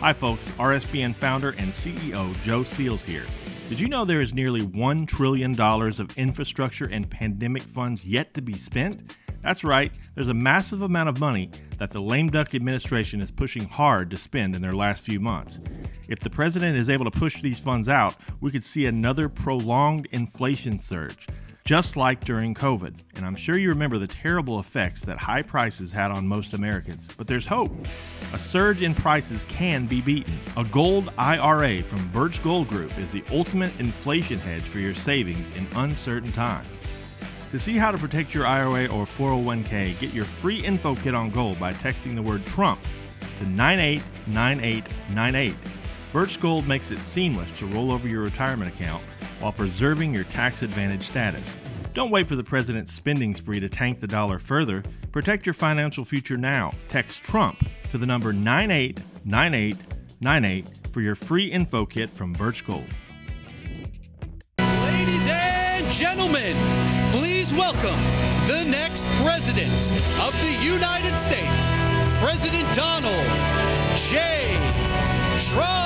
Hi folks, RSBN founder and CEO Joe Seals here. Did you know there is nearly $1 trillion of infrastructure and pandemic funds yet to be spent? That's right, there's a massive amount of money that the lame duck administration is pushing hard to spend in their last few months. If the president is able to push these funds out, we could see another prolonged inflation surge, just like during COVID. And I'm sure you remember the terrible effects that high prices had on most Americans. But there's hope. A surge in prices can be beaten. A gold IRA from Birch Gold Group is the ultimate inflation hedge for your savings in uncertain times. To see how to protect your IRA or 401k, get your free info kit on gold by texting the word Trump to 989898. Birch Gold makes it seamless to roll over your retirement account while preserving your tax advantage status. Don't wait for the president's spending spree to tank the dollar further. Protect your financial future now. Text Trump to the number 989898 for your free info kit from Birch Gold. Ladies and gentlemen, please welcome the next president of the United States, President Donald J. Trump.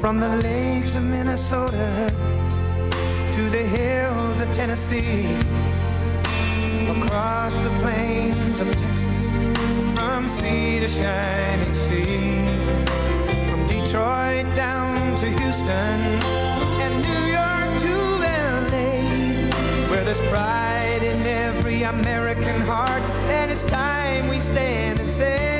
From the lakes of Minnesota to the hills of Tennessee, across the plains of Texas, from sea to shining sea, from Detroit down to Houston and New York to LA, where there's pride in every American heart, and it's time we stand and say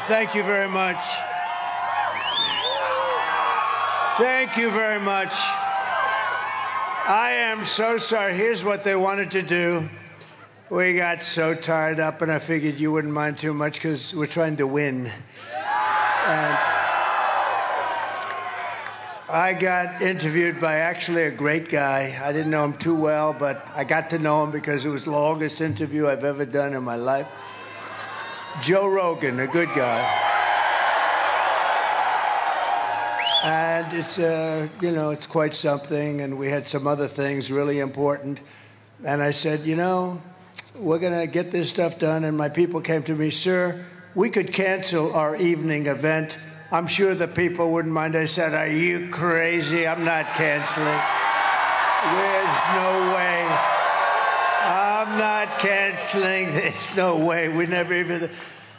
Thank you very much. Thank you very much. I am so sorry. Here's what they wanted to do. We got so tired up, and I figured you wouldn't mind too much because we're trying to win. And I got interviewed by actually a great guy. I didn't know him too well, but I got to know him because it was the longest interview I've ever done in my life. Joe Rogan, a good guy. And it's, it's quite something, and we had some other things really important. And I said, we're going to get this stuff done. And my people came to me, sir, we could cancel our evening event. I'm sure the people wouldn't mind. I said, are you crazy? I'm not canceling. There's no way. I'm not canceling. There's no way. We never even...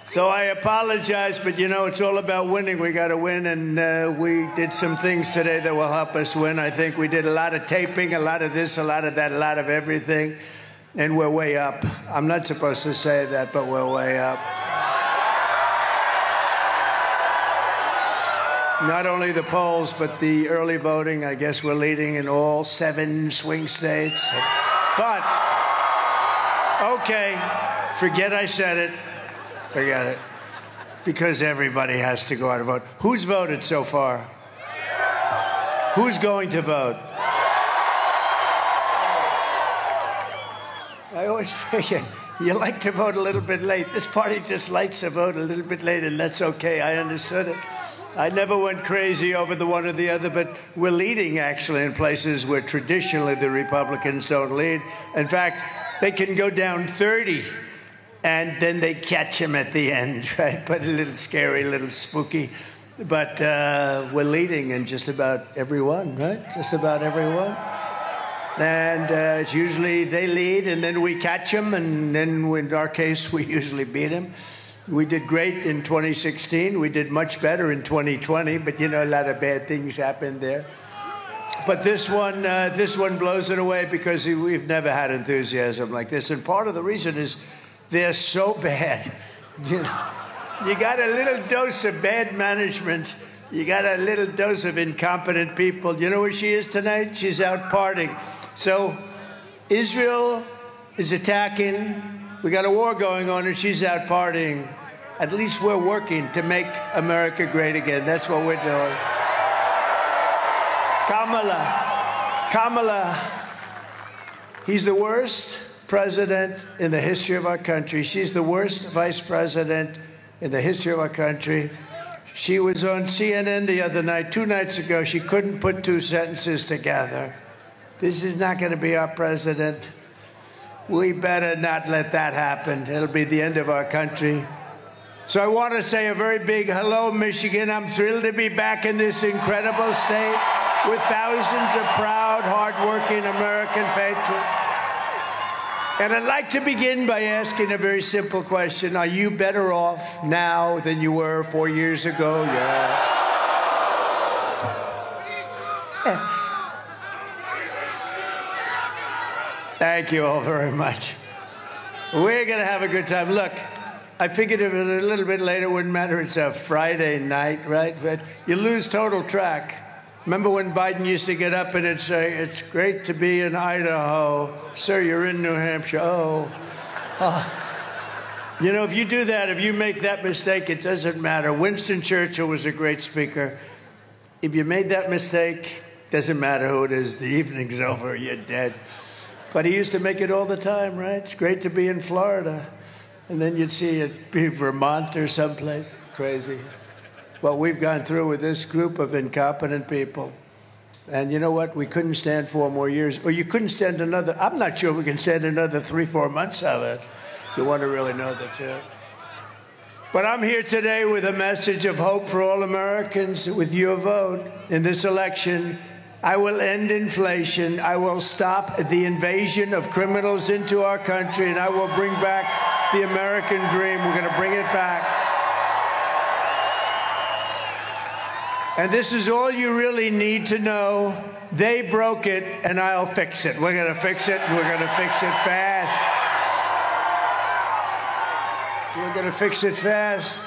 So I apologize, but it's all about winning. We got to win, and we did some things today that will help us win. I think we did a lot of taping, a lot of this, a lot of that, a lot of everything, and we're way up. I'm not supposed to say that, but we're way up. Not only the polls, but the early voting. I guess we're leading in all 7 swing states. But, okay, forget I said it. Forget it. Because everybody has to go out and vote. Who's voted so far? Who's going to vote? I always figure you like to vote a little bit late. This party just likes to vote a little bit late, and that's okay. I understood it. I never went crazy over the one or the other, but we're leading, actually, in places where traditionally the Republicans don't lead. In fact, they can go down 30. And then they catch him at the end, right? But a little scary, a little spooky. But we're leading in just about everyone, right? Just about everyone. And it's usually they lead, and then we catch them, and then in our case, we usually beat them. We did great in 2016. We did much better in 2020, but a lot of bad things happened there. But this one blows it away because we've never had enthusiasm like this. And part of the reason is they're so bad. You got a little dose of bad management. You got a little dose of incompetent people. You know where she is tonight? She's out partying. So Israel is attacking. We got a war going on, and she's out partying. At least we're working to make America great again. That's what we're doing. Kamala, he's the worst president in the history of our country. She's the worst vice president in the history of our country. She was on CNN the other night, 2 nights ago. She couldn't put 2 sentences together. This is not going to be our president. We better not let that happen. It'll be the end of our country. So I want to say a very big hello, Michigan. I'm thrilled to be back in this incredible state with thousands of proud, hardworking American patriots. And I'd like to begin by asking a very simple question. Are you better off now than you were 4 years ago? Yes. Thank you all very much. We're going to have a good time. Look, I figured if it was a little bit later, it wouldn't matter. It's a Friday night, right? But you lose total track. Remember when Biden used to get up and it'd say, "It's great to be in Idaho. Sir, you're in New Hampshire." Oh. You know, if you do that, if you make that mistake, it doesn't matter. Winston Churchill was a great speaker. If you made that mistake, doesn't matter who it is. The evening's over. You're dead. But he used to make it all the time, right? It's great to be in Florida. And then you'd see it be Vermont or someplace. Crazy. What we've gone through with this group of incompetent people. And you know what? We couldn't stand 4 more years. Or you couldn't stand another. I'm not sure we can stand another 3-4 months of it. You want to really know the truth. But I'm here today with a message of hope for all Americans. With your vote in this election, I will end inflation. I will stop the invasion of criminals into our country, and I will bring back the American dream. We're going to bring it back. And this is all you really need to know. They broke it, and I'll fix it. We're going to fix it. We're going to fix it fast. We're going to fix it fast.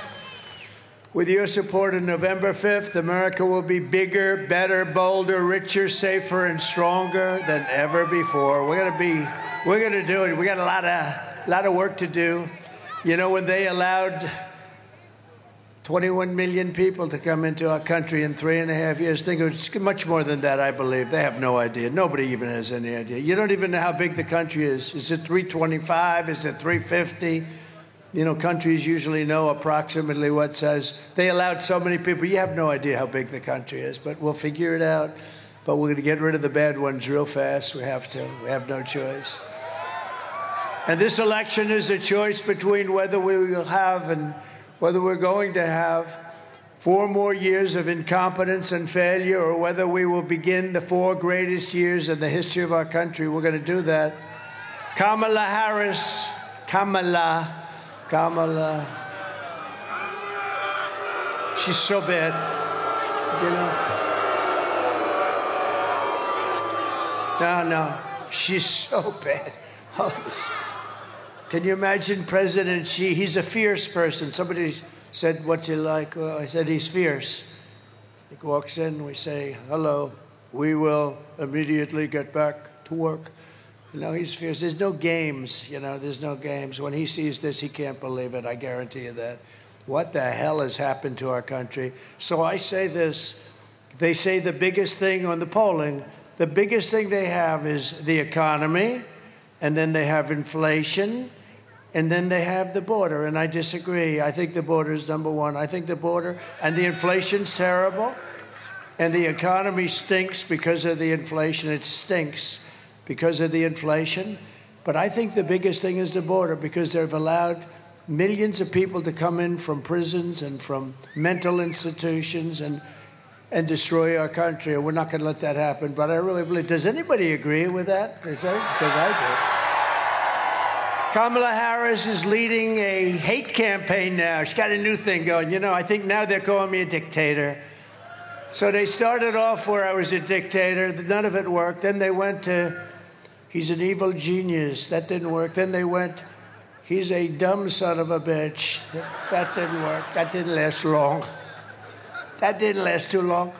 With your support on November 5th, America will be bigger, better, bolder, richer, safer, and stronger than ever before. We're going to do it. We got a lot of work to do. You know, when they allowed 21 million people to come into our country in 3.5 years, think it was much more than that, I believe. They have no idea. Nobody even has any idea. You don't even know how big the country is. Is it 325? Is it 350? You know, countries usually know approximately what size. They allowed so many people. You have no idea how big the country is, but we'll figure it out. But we're going to get rid of the bad ones real fast. We have to. We have no choice. And this election is a choice between whether we will have and whether we're going to have 4 more years of incompetence and failure, or whether we will begin the 4 greatest years in the history of our country. We're going to do that. Kamala Harris, Kamala. She's so bad, you know. No, she's so bad. Can you imagine President Xi? He's a fierce person. Somebody said, "What's he like?" I said, "He's fierce." He walks in, we say, "Hello, we will immediately get back to work." You know, he's fierce. There's no games, you know, there's no games. When he sees this, he can't believe it. I guarantee you that. What the hell has happened to our country? So I say this. They say the biggest thing on the polling, the biggest thing they have is the economy, and then they have inflation, and then they have the border. And I disagree. I think the border is number one. I think the border and the inflation's terrible, and the economy stinks because of the inflation. It stinks because of the inflation. But I think the biggest thing is the border, because they've allowed millions of people to come in from prisons and from mental institutions and destroy our country. And we're not going to let that happen. But I really believe, does anybody agree with that? Because I do. Kamala Harris is leading a hate campaign now. She's got a new thing going. You know, I think now they're calling me a dictator. So they started off where I was a dictator. None of it worked. Then they went to, he's an evil genius. That didn't work. Then they went, he's a dumb son of a bitch. That didn't work. That didn't last long. That didn't last too long.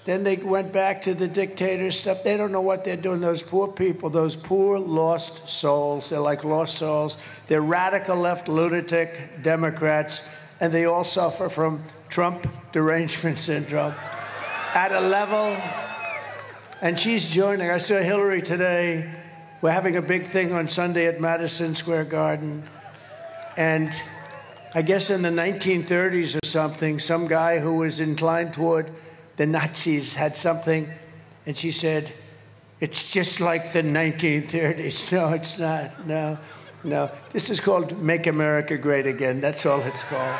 Then they went back to the dictator stuff. They don't know what they're doing. Those poor people, those poor lost souls. They're like lost souls. They're radical left lunatic Democrats, and they all suffer from Trump derangement syndrome at a level. And she's joining. I saw Hillary today. We're having a big thing on Sunday at Madison Square Garden. And I guess in the 1930s or something, some guy who was inclined toward the Nazis had something. And she said, "It's just like the 1930s. No, it's not. No. No, this is called Make America Great Again. That's all it's called.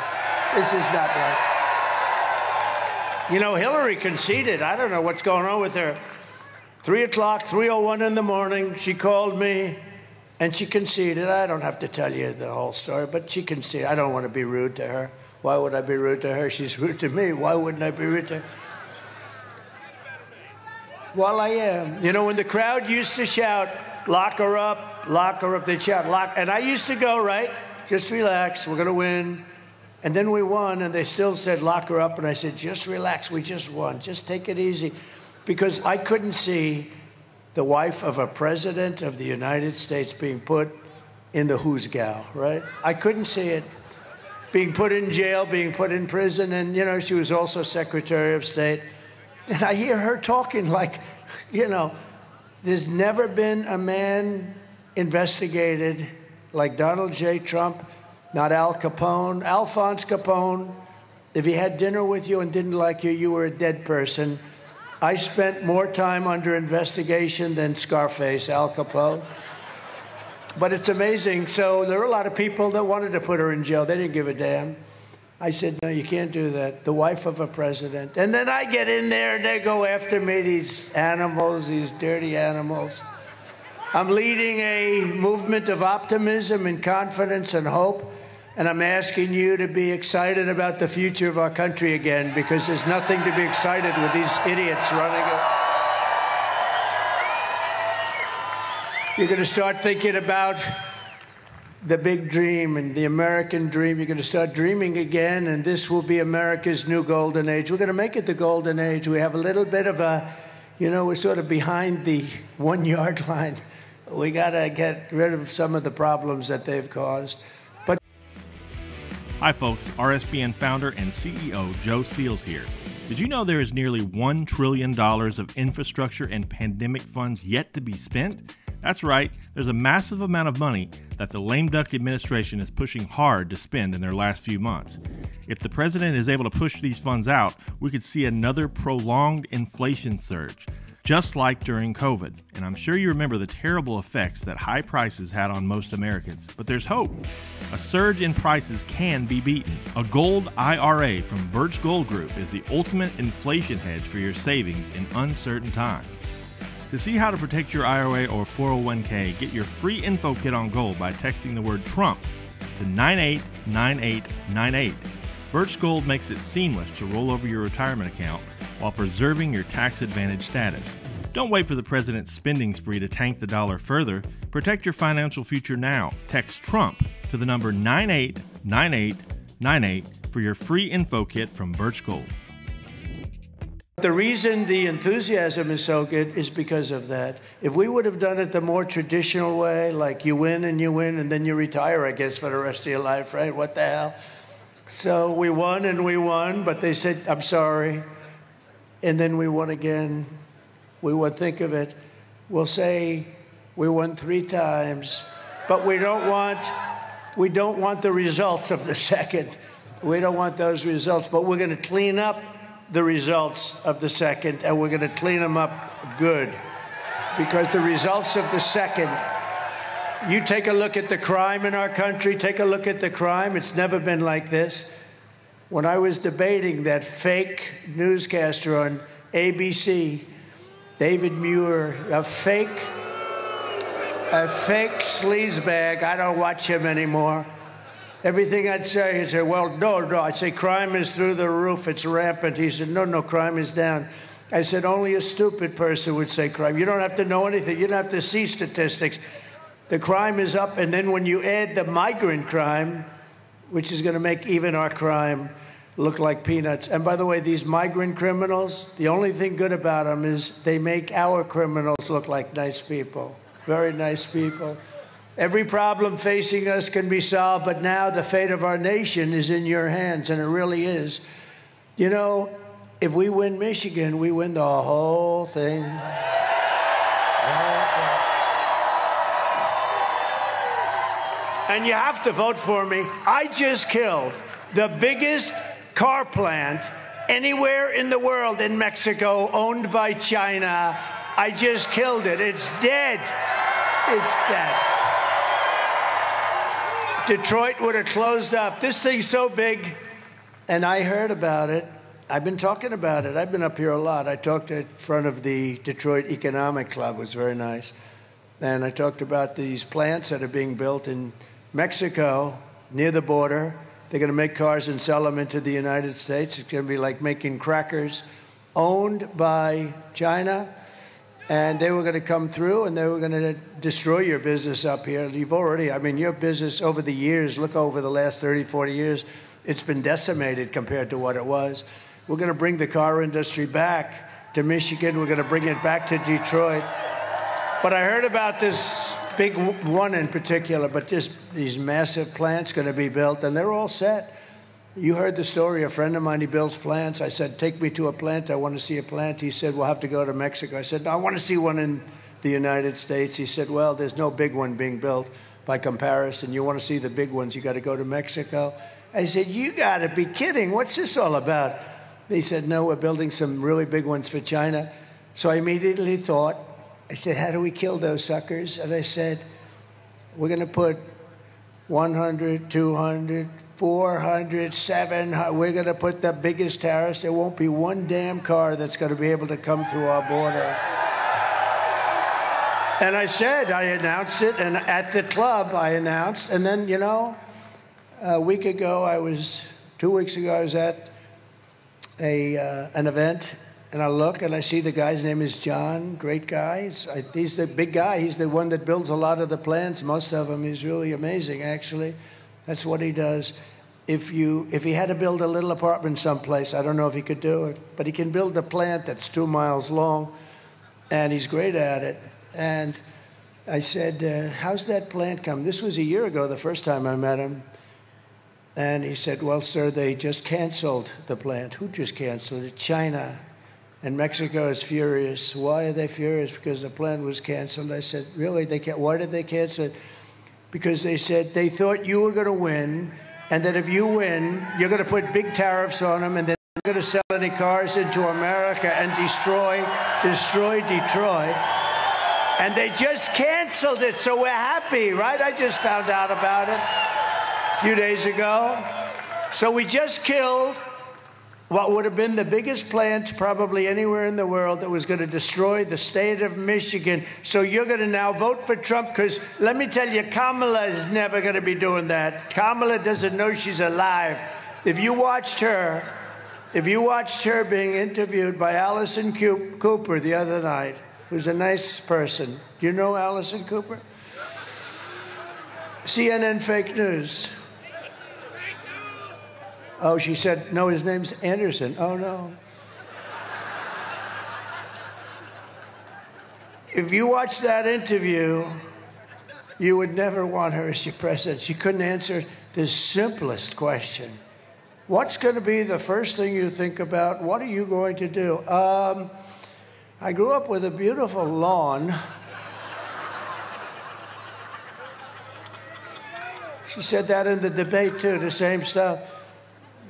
This is not like... You know, Hillary conceded. I don't know what's going on with her. 3 o'clock, 3:01 in the morning, she called me, and she conceded. I don't have to tell you the whole story, but she conceded. I don't want to be rude to her. Why would I be rude to her? She's rude to me. Why wouldn't I be rude to her? Well, I am. You know, when the crowd used to shout, lock her up, they'd shout, lock. And I used to go, right, just relax, we're going to win. And then we won, and they still said, lock her up. And I said, just relax, we just won. Just take it easy. Because I couldn't see the wife of a president of the United States being put in the who's gal, right? I couldn't see it. Being put in jail, being put in prison. And, you know, she was also Secretary of State. And I hear her talking like, you know, there's never been a man investigated like Donald J. Trump, not Al Capone. Alphonse Capone, if he had dinner with you and didn't like you, you were a dead person. I spent more time under investigation than Scarface, Al Capone. But it's amazing. So there were a lot of people that wanted to put her in jail. They didn't give a damn. I said, no, you can't do that. The wife of a president. And then I get in there and they go after me, these animals, these dirty animals. I'm leading a movement of optimism and confidence and hope. And I'm asking you to be excited about the future of our country again, because there's nothing to be excited with these idiots running it. You're going to start thinking about the big dream and the American dream. You're going to start dreaming again, and this will be America's new golden age. We're going to make it the golden age. We have a little bit of a, you know, we're sort of behind the 1 yard line. We got to get rid of some of the problems that they've caused. Hi folks, RSBN founder and CEO Joe Seals here. Did you know there is nearly $1 trillion of infrastructure and pandemic funds yet to be spent? That's right, there's a massive amount of money that the lame duck administration is pushing hard to spend in their last few months. If the president is able to push these funds out, we could see another prolonged inflation surge, just like during COVID. And I'm sure you remember the terrible effects that high prices had on most Americans. But there's hope. A surge in prices can be beaten. A gold IRA from Birch Gold Group is the ultimate inflation hedge for your savings in uncertain times. To see how to protect your IRA or 401k, get your free info kit on gold by texting the word Trump to 989898. Birch Gold makes it seamless to roll over your retirement account while preserving your tax advantage status. Don't wait for the president's spending spree to tank the dollar further. Protect your financial future now. Text Trump to the number 989898 for your free info kit from Birch Gold. The reason the enthusiasm is so good is because of that. If we would have done it the more traditional way, like you win and then you retire, I guess, for the rest of your life, right? What the hell? So we won, but they said, I'm sorry. And then we won again. We won, think of it. We'll say we won 3 times, but we don't want the results of the second. We don't want those results, but we're going to clean up the results of the second, and we're going to clean them up good. Because the results of the second, you take a look at the crime in our country, take a look at the crime. It's never been like this. When I was debating that fake newscaster on ABC, David Muir, a fake sleazebag, I don't watch him anymore. Everything I'd say, he'd say, well, no. I'd say, crime is through the roof, it's rampant. He said, no, crime is down. I said, only a stupid person would say crime. You don't have to know anything. You don't have to see statistics. The crime is up, and then when you add the migrant crime, which is going to make even our crime look like peanuts. And by the way, these migrant criminals, the only thing good about them is they make our criminals look like nice people, very nice people. Every problem facing us can be solved, but now the fate of our nation is in your hands, and it really is. You know, if we win Michigan, we win the whole thing. And you have to vote for me. I just killed the biggest car plant anywhere in the world in Mexico, owned by China. I just killed it. It's dead. It's dead. Detroit would have closed up. This thing's so big, and I heard about it. I've been talking about it. I've been up here a lot. I talked in front of the Detroit Economic Club. It was very nice. And I talked about these plants that are being built in Mexico near the border. They're going to make cars and sell them into the United States. It's going to be like making crackers, owned by China. And they were going to come through and they were going to destroy your business up here. You've already, I mean, your business over the years, look over the last 30, 40 years, it's been decimated compared to what it was. We're going to bring the car industry back to Michigan. We're going to bring it back to Detroit. But I heard about this big one in particular, but these massive plants going to be built, and they're all set. You heard the story. A friend of mine, he builds plants. I said, take me to a plant. I want to see a plant. He said, we'll have to go to Mexico. I said, no, I want to see one in the United States. He said, well, there's no big one being built by comparison. You want to see the big ones, you got to go to Mexico. I said, you got to be kidding. What's this all about? They said, no, we're building some really big ones for China. So I immediately thought, I said, how do we kill those suckers? And I said, we're going to put 100, 200, 400, 700. We're going to put the biggest tariffs. There won't be one damn car that's going to be able to come through our border. And I said, I announced it, and at the club I announced. And then, you know, a week ago, 2 weeks ago, I was at an event. And I look and I see the guy's name is John, great guy. He's the big guy. He's the one that builds a lot of the plants, most of them. He's really amazing, actually. That's what he does. If he had to build a little apartment someplace, I don't know if he could do it, but he can build a plant that's 2 miles long, and he's great at it. And I said, how's that plant come? This was a year ago, the first time I met him. And he said, well, sir, they just canceled the plant. Who just canceled it? China. And Mexico is furious. Why are they furious? Because the plant was canceled. I said, really? Why did they cancel it? Because they said they thought you were going to win, and that if you win, you're going to put big tariffs on them, and they're not going to sell any cars into America and destroy Detroit. And they just canceled it, so we're happy, right? I just found out about it a few days ago. So we just killed what would have been the biggest plant probably anywhere in the world that was going to destroy the state of Michigan. So you're going to now vote for Trump, because let me tell you, Kamala is never going to be doing that. Kamala doesn't know she's alive. If you watched her being interviewed by Allison Cooper the other night, who's a nice person. Do you know Allison Cooper? CNN fake news. Oh, she said, no, his name's Anderson. Oh, no. If you watch that interview, you would never want her as your president. She couldn't answer the simplest question. What's going to be the first thing you think about? What are you going to do? I grew up with a beautiful lawn. She said that in the debate, too, the same stuff.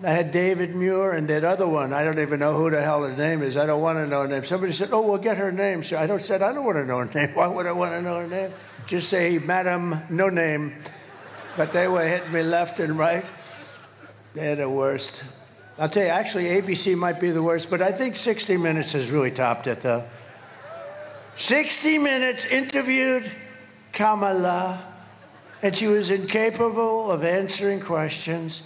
I had David Muir and that other one. I don't even know who the hell her name is. I don't want to know her name. Somebody said, oh, we'll get her name. So I don't want to know her name. Why would I want to know her name? Just say, Madam, no name. But they were hitting me left and right. They're the worst. I'll tell you, actually, ABC might be the worst, but I think 60 Minutes has really topped it, though. 60 Minutes interviewed Kamala, and she was incapable of answering questions.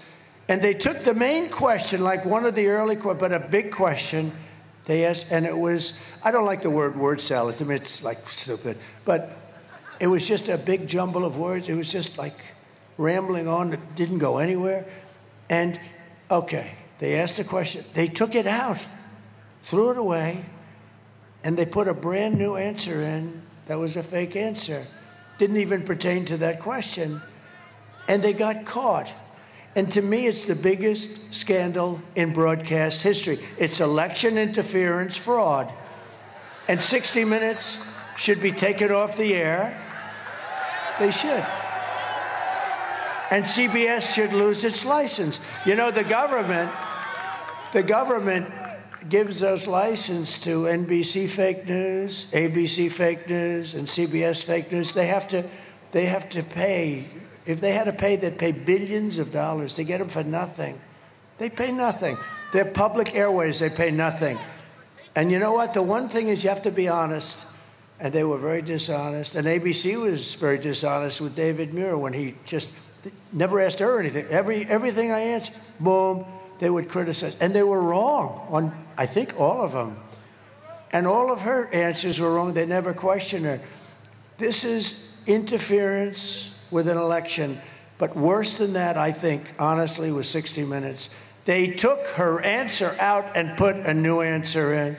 And they took the main question, like one of the early, but a big question they asked, and it was, I don't like the word salad. I mean, it's like stupid. But it was just a big jumble of words. It was just like rambling on. It didn't go anywhere. And, okay, they asked a question. They took it out, threw it away, and they put a brand new answer in that was a fake answer. Didn't even pertain to that question. And they got caught. And to me, it's the biggest scandal in broadcast history. It's election interference fraud. And 60 Minutes should be taken off the air. They should. And CBS should lose its license. You know, the government gives us license to NBC fake news, ABC fake news, and CBS fake news. They have to pay If they had to pay, they'd pay billions of dollars to get them for nothing. They pay nothing. They're public airways, they pay nothing. And you know what? The one thing is you have to be honest. And they were very dishonest. And ABC was very dishonest with David Muir when he just never asked her anything. Everything I answered, boom, they would criticize. And they were wrong on, I think, all of them. And all of her answers were wrong. They never questioned her. This is interference with an election. But worse than that, I think, honestly, was 60 Minutes. They took her answer out and put a new answer in.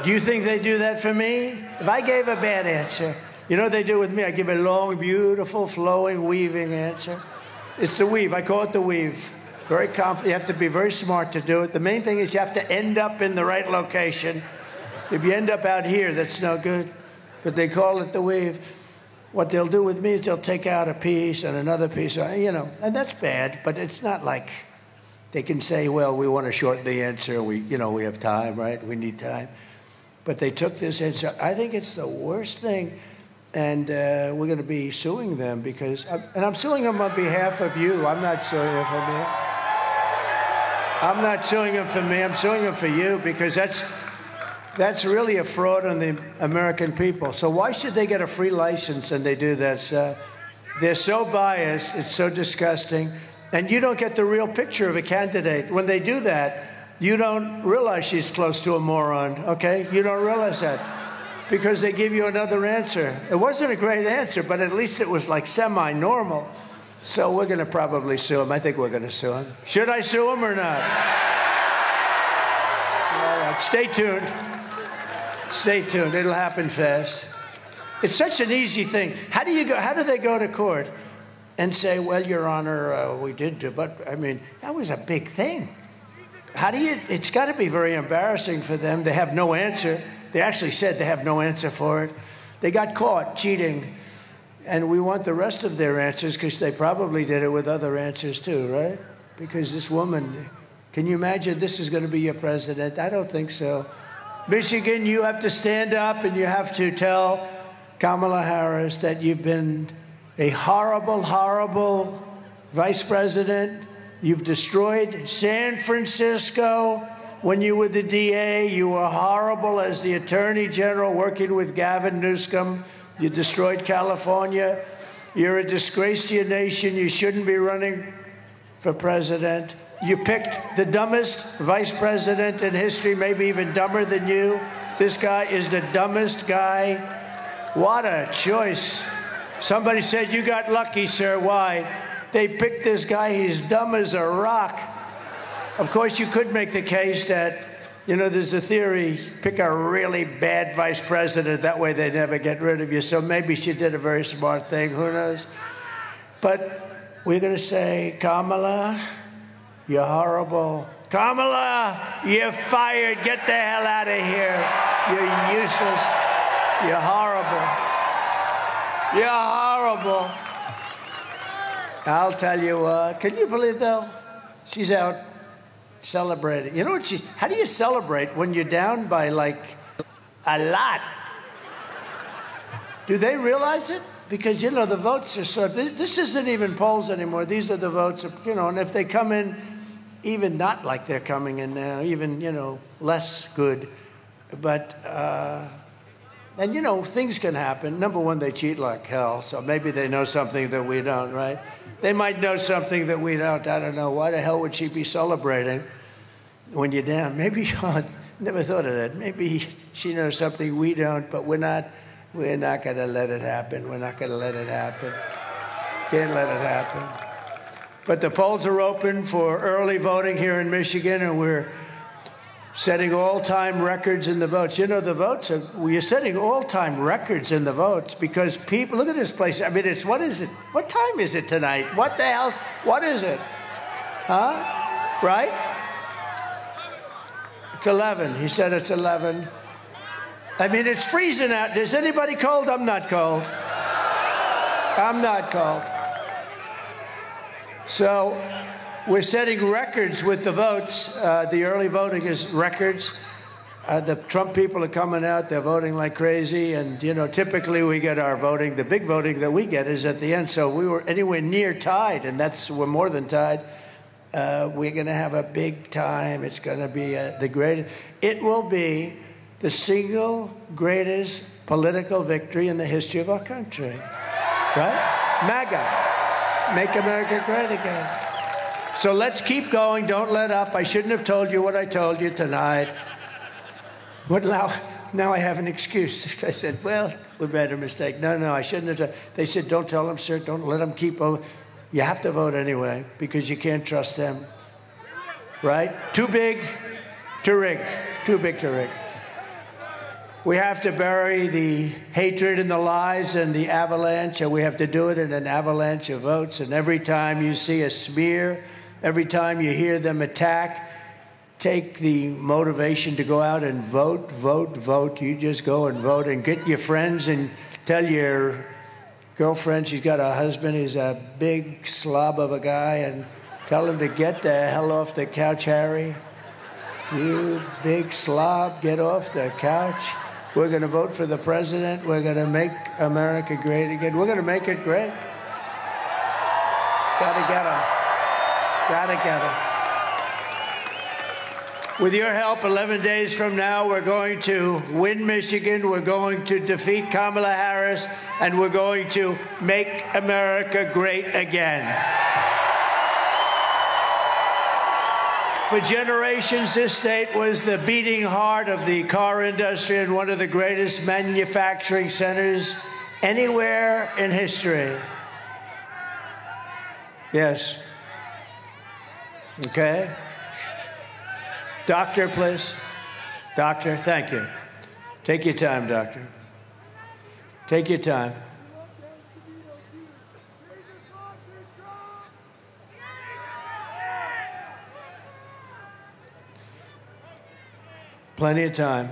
Do you think they do that for me? If I gave a bad answer, you know what they do with me? I give a long, beautiful, flowing, weaving answer. It's the weave. I call it the weave. Very you have to be very smart to do it. The main thing is you have to end up in the right location. If you end up out here, that's no good. But they call it the weave. What they'll do with me is they'll take out a piece and another piece, you know, and that's bad, but it's not like they can say, well, we want to shorten the answer. We have time, right? We need time. But they took this answer. I think it's the worst thing. And we're going to be suing them because, and I'm suing them on behalf of you. I'm not suing them for me. I'm not suing them for me. I'm suing them for you because that's really a fraud on the American people. So why should they get a free license and they do that stuff? They're so biased. It's so disgusting. And you don't get the real picture of a candidate. When they do that, you don't realize she's close to a moron, okay? You don't realize that because they give you another answer. It wasn't a great answer, but at least it was like semi-normal. So we're going to probably sue him. I think we're going to sue him. Should I sue him or not? All right, stay tuned. Stay tuned. It'll happen fast. It's such an easy thing. How do they go to court and say, well, Your Honor, we did do, but I mean, that was a big thing. It's got to be very embarrassing for them. They have no answer. They actually said they have no answer for it. They got caught cheating. And we want the rest of their answers because they probably did it with other answers too, right? Because this woman, can you imagine this is going to be your president? I don't think so. Michigan, you have to stand up and you have to tell Kamala Harris that you've been a horrible, horrible vice president. You've destroyed San Francisco. When you were the DA, you were horrible as the Attorney General working with Gavin Newsom. You destroyed California. You're a disgrace to your nation. You shouldn't be running for president. You picked the dumbest vice president in history, maybe even dumber than you. This guy is the dumbest guy. What a choice. Somebody said, you got lucky, sir. Why? They picked this guy. He's dumb as a rock. Of course, you could make the case that, you know, there's a theory, pick a really bad vice president. That way they never get rid of you. So maybe she did a very smart thing. Who knows? But we're going to say, Kamala, you're horrible. Kamala, you're fired. Get the hell out of here. You're useless. You're horrible. You're horrible. I'll tell you what. Can you believe, though? She's out celebrating. You know what how do you celebrate when you're down by, like, a lot? Do they realize it? Because, you know, the votes are so... This isn't even polls anymore. These are the votes, you know, and if they come in even not like they're coming in now, even, you know, less good. But, and, you know, things can happen. Number one, they cheat like hell, so maybe they know something that we don't, right? They might know something that we don't. I don't know. Why the hell would she be celebrating when you're down? Maybe, I never thought of that. Maybe she knows something we don't, but we're not going to let it happen. We're not going to let it happen. Can't let it happen. But the polls are open for early voting here in Michigan, and we're setting all-time records in the votes. You know, the votes we're setting all-time records in the votes because people, look at this place. I mean, what is it? What time is it tonight? What the hell? What is it? Huh? Right? It's 11. He said it's 11. I mean, it's freezing out. Is anybody cold? I'm not cold. I'm not cold. So we're setting records with the votes. The early voting is records. The Trump people are coming out. They're voting like crazy. And, you know, typically we get our voting. The big voting that we get is at the end. So we were anywhere near tied, and we're more than tied. We're going to have a big time. It's going to be the greatest. It will be the single greatest political victory in the history of our country. Right? MAGA. Make America great again. So let's keep going. Don't let up. I shouldn't have told you what I told you tonight. But now I have an excuse. I said, well, we made a mistake. No, I shouldn't have. They said, don't tell them, sir. Don't let them keep over. You have to vote anyway because you can't trust them. Right? Too big to rig. Too big to rig. We have to bury the hatred and the lies and the avalanche, and we have to do it in an avalanche of votes. And every time you see a smear, every time you hear them attack, take the motivation to go out and vote, vote, vote. You just go and vote and get your friends and tell your girlfriend she's got a husband. He's a big slob of a guy, and tell him to get the hell off the couch, Harry. You big slob, get off the couch. We're going to vote for the president. We're going to make America great again. We're going to make it great. Got to get him. Got to get him. With your help, 11 days from now, we're going to win Michigan, we're going to defeat Kamala Harris, and we're going to make America great again. For generations, this state was the beating heart of the car industry and one of the greatest manufacturing centers anywhere in history. Yes. Okay. Doctor, please. Doctor, thank you. Take your time, doctor. Take your time. Plenty of time.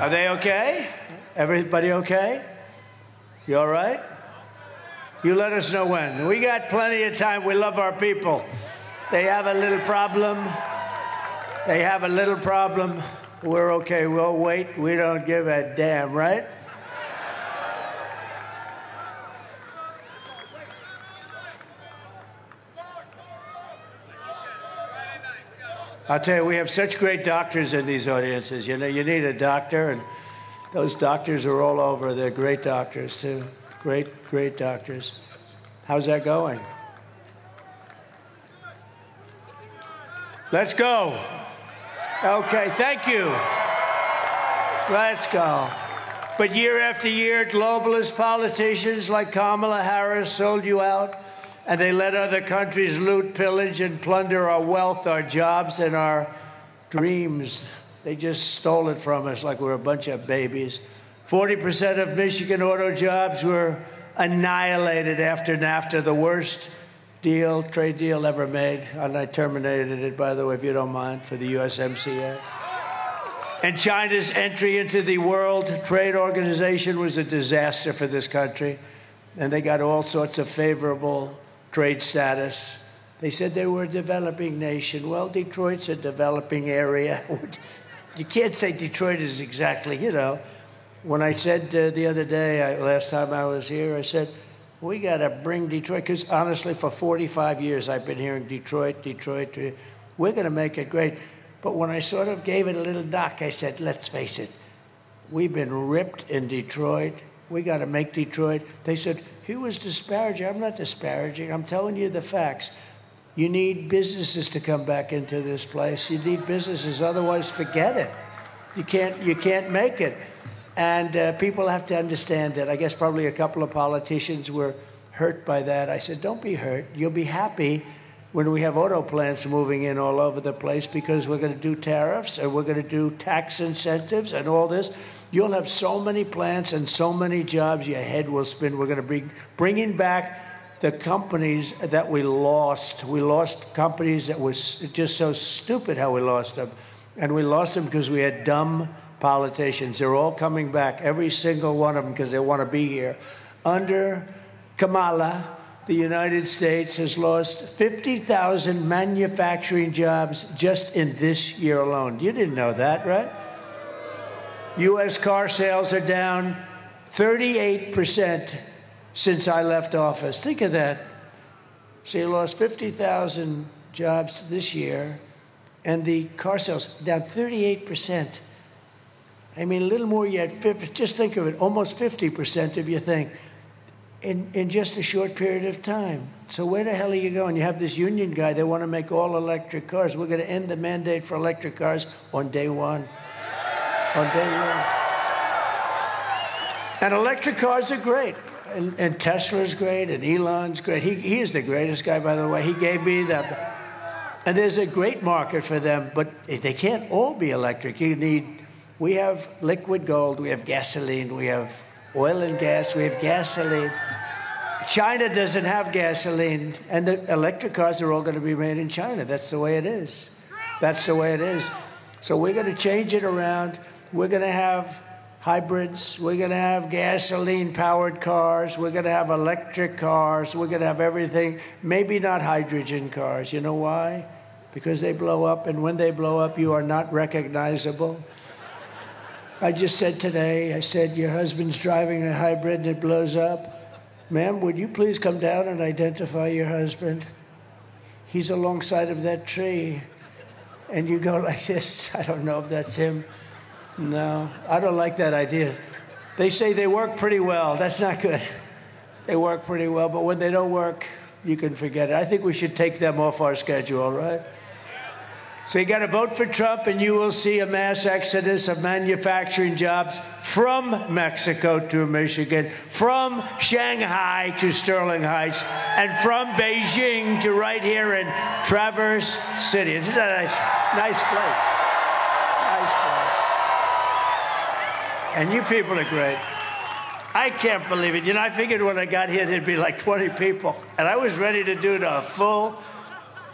Are they okay? Everybody okay? You all right? You let us know when. We got plenty of time. We love our people. They have a little problem. They have a little problem. We're okay. We'll wait. We don't give a damn, right? I'll tell you, we have such great doctors in these audiences. You know, you need a doctor, and those doctors are all over. They're great doctors, too. Great, great doctors. How's that going? Let's go. Okay, thank you. Let's go. But year after year, globalist politicians like Kamala Harris sold you out. And they let other countries loot, pillage, and plunder our wealth, our jobs, and our dreams. They just stole it from us like we're a bunch of babies. 40% of Michigan auto jobs were annihilated after NAFTA, the worst trade deal ever made. And I terminated it, by the way, if you don't mind, for the USMCA. And China's entry into the World Trade Organization was a disaster for this country. And they got all sorts of favorable trade status. They said they were a developing nation. Well, Detroit's a developing area. You can't say Detroit is exactly, you know. When I said the other day, last time I was here, I said, we got to bring Detroit, because honestly, for 45 years, I've been hearing Detroit. We're going to make it great. But when I sort of gave it a little knock, I said, let's face it, we've been ripped in Detroit. We got to make Detroit. They said, he was disparaging. I'm not disparaging. I'm telling you the facts. You need businesses to come back into this place. You need businesses. Otherwise, forget it. You can't make it. And people have to understand that. I guess probably a couple of politicians were hurt by that. I said, don't be hurt. You'll be happy when we have auto plants moving in all over the place because we're going to do tariffs and we're going to do tax incentives and all this. You'll have so many plants and so many jobs, your head will spin. We're going to be bringing back the companies that we lost. We lost companies that was just so stupid how we lost them. And we lost them because we had dumb politicians. They're all coming back, every single one of them, because they want to be here. Under Kamala, the United States has lost 50,000 manufacturing jobs just in this year alone. You didn't know that, right? U.S. car sales are down 38% since I left office. Think of that. So you lost 50,000 jobs this year, and the car sales down 38%. I mean, a little more yet. Just think of it, almost 50% of your thing in just a short period of time. So where the hell are you going? You have this union guy. They want to make all electric cars. We're going to end the mandate for electric cars on day one. On day one. And electric cars are great. And Tesla's great, and Elon's great. He is the greatest guy, by the way. He gave me that. And there's a great market for them, but they can't all be electric. We have liquid gold, we have gasoline, we have oil and gas, we have gasoline. China doesn't have gasoline, and the electric cars are all going to be made in China. That's the way it is. That's the way it is. So we're going to change it around. We're going to have hybrids. We're going to have gasoline-powered cars. We're going to have electric cars. We're going to have everything. Maybe not hydrogen cars. You know why? Because they blow up, and when they blow up, you are not recognizable. I just said today, I said, your husband's driving a hybrid and it blows up. Ma'am, would you please come down and identify your husband? He's alongside of that tree. And you go like this. I don't know if that's him. No, I don't like that idea. They say they work pretty well. That's not good. They work pretty well, but when they don't work, you can forget it. I think we should take them off our schedule, right? So you got to vote for Trump, and you will see a mass exodus of manufacturing jobs from Mexico to Michigan, from Shanghai to Sterling Heights, and from Beijing to right here in Traverse City. Isn't that a nice place? Nice place. And you people are great. I can't believe it. You know, I figured when I got here, there'd be like 20 people. And I was ready to do the full.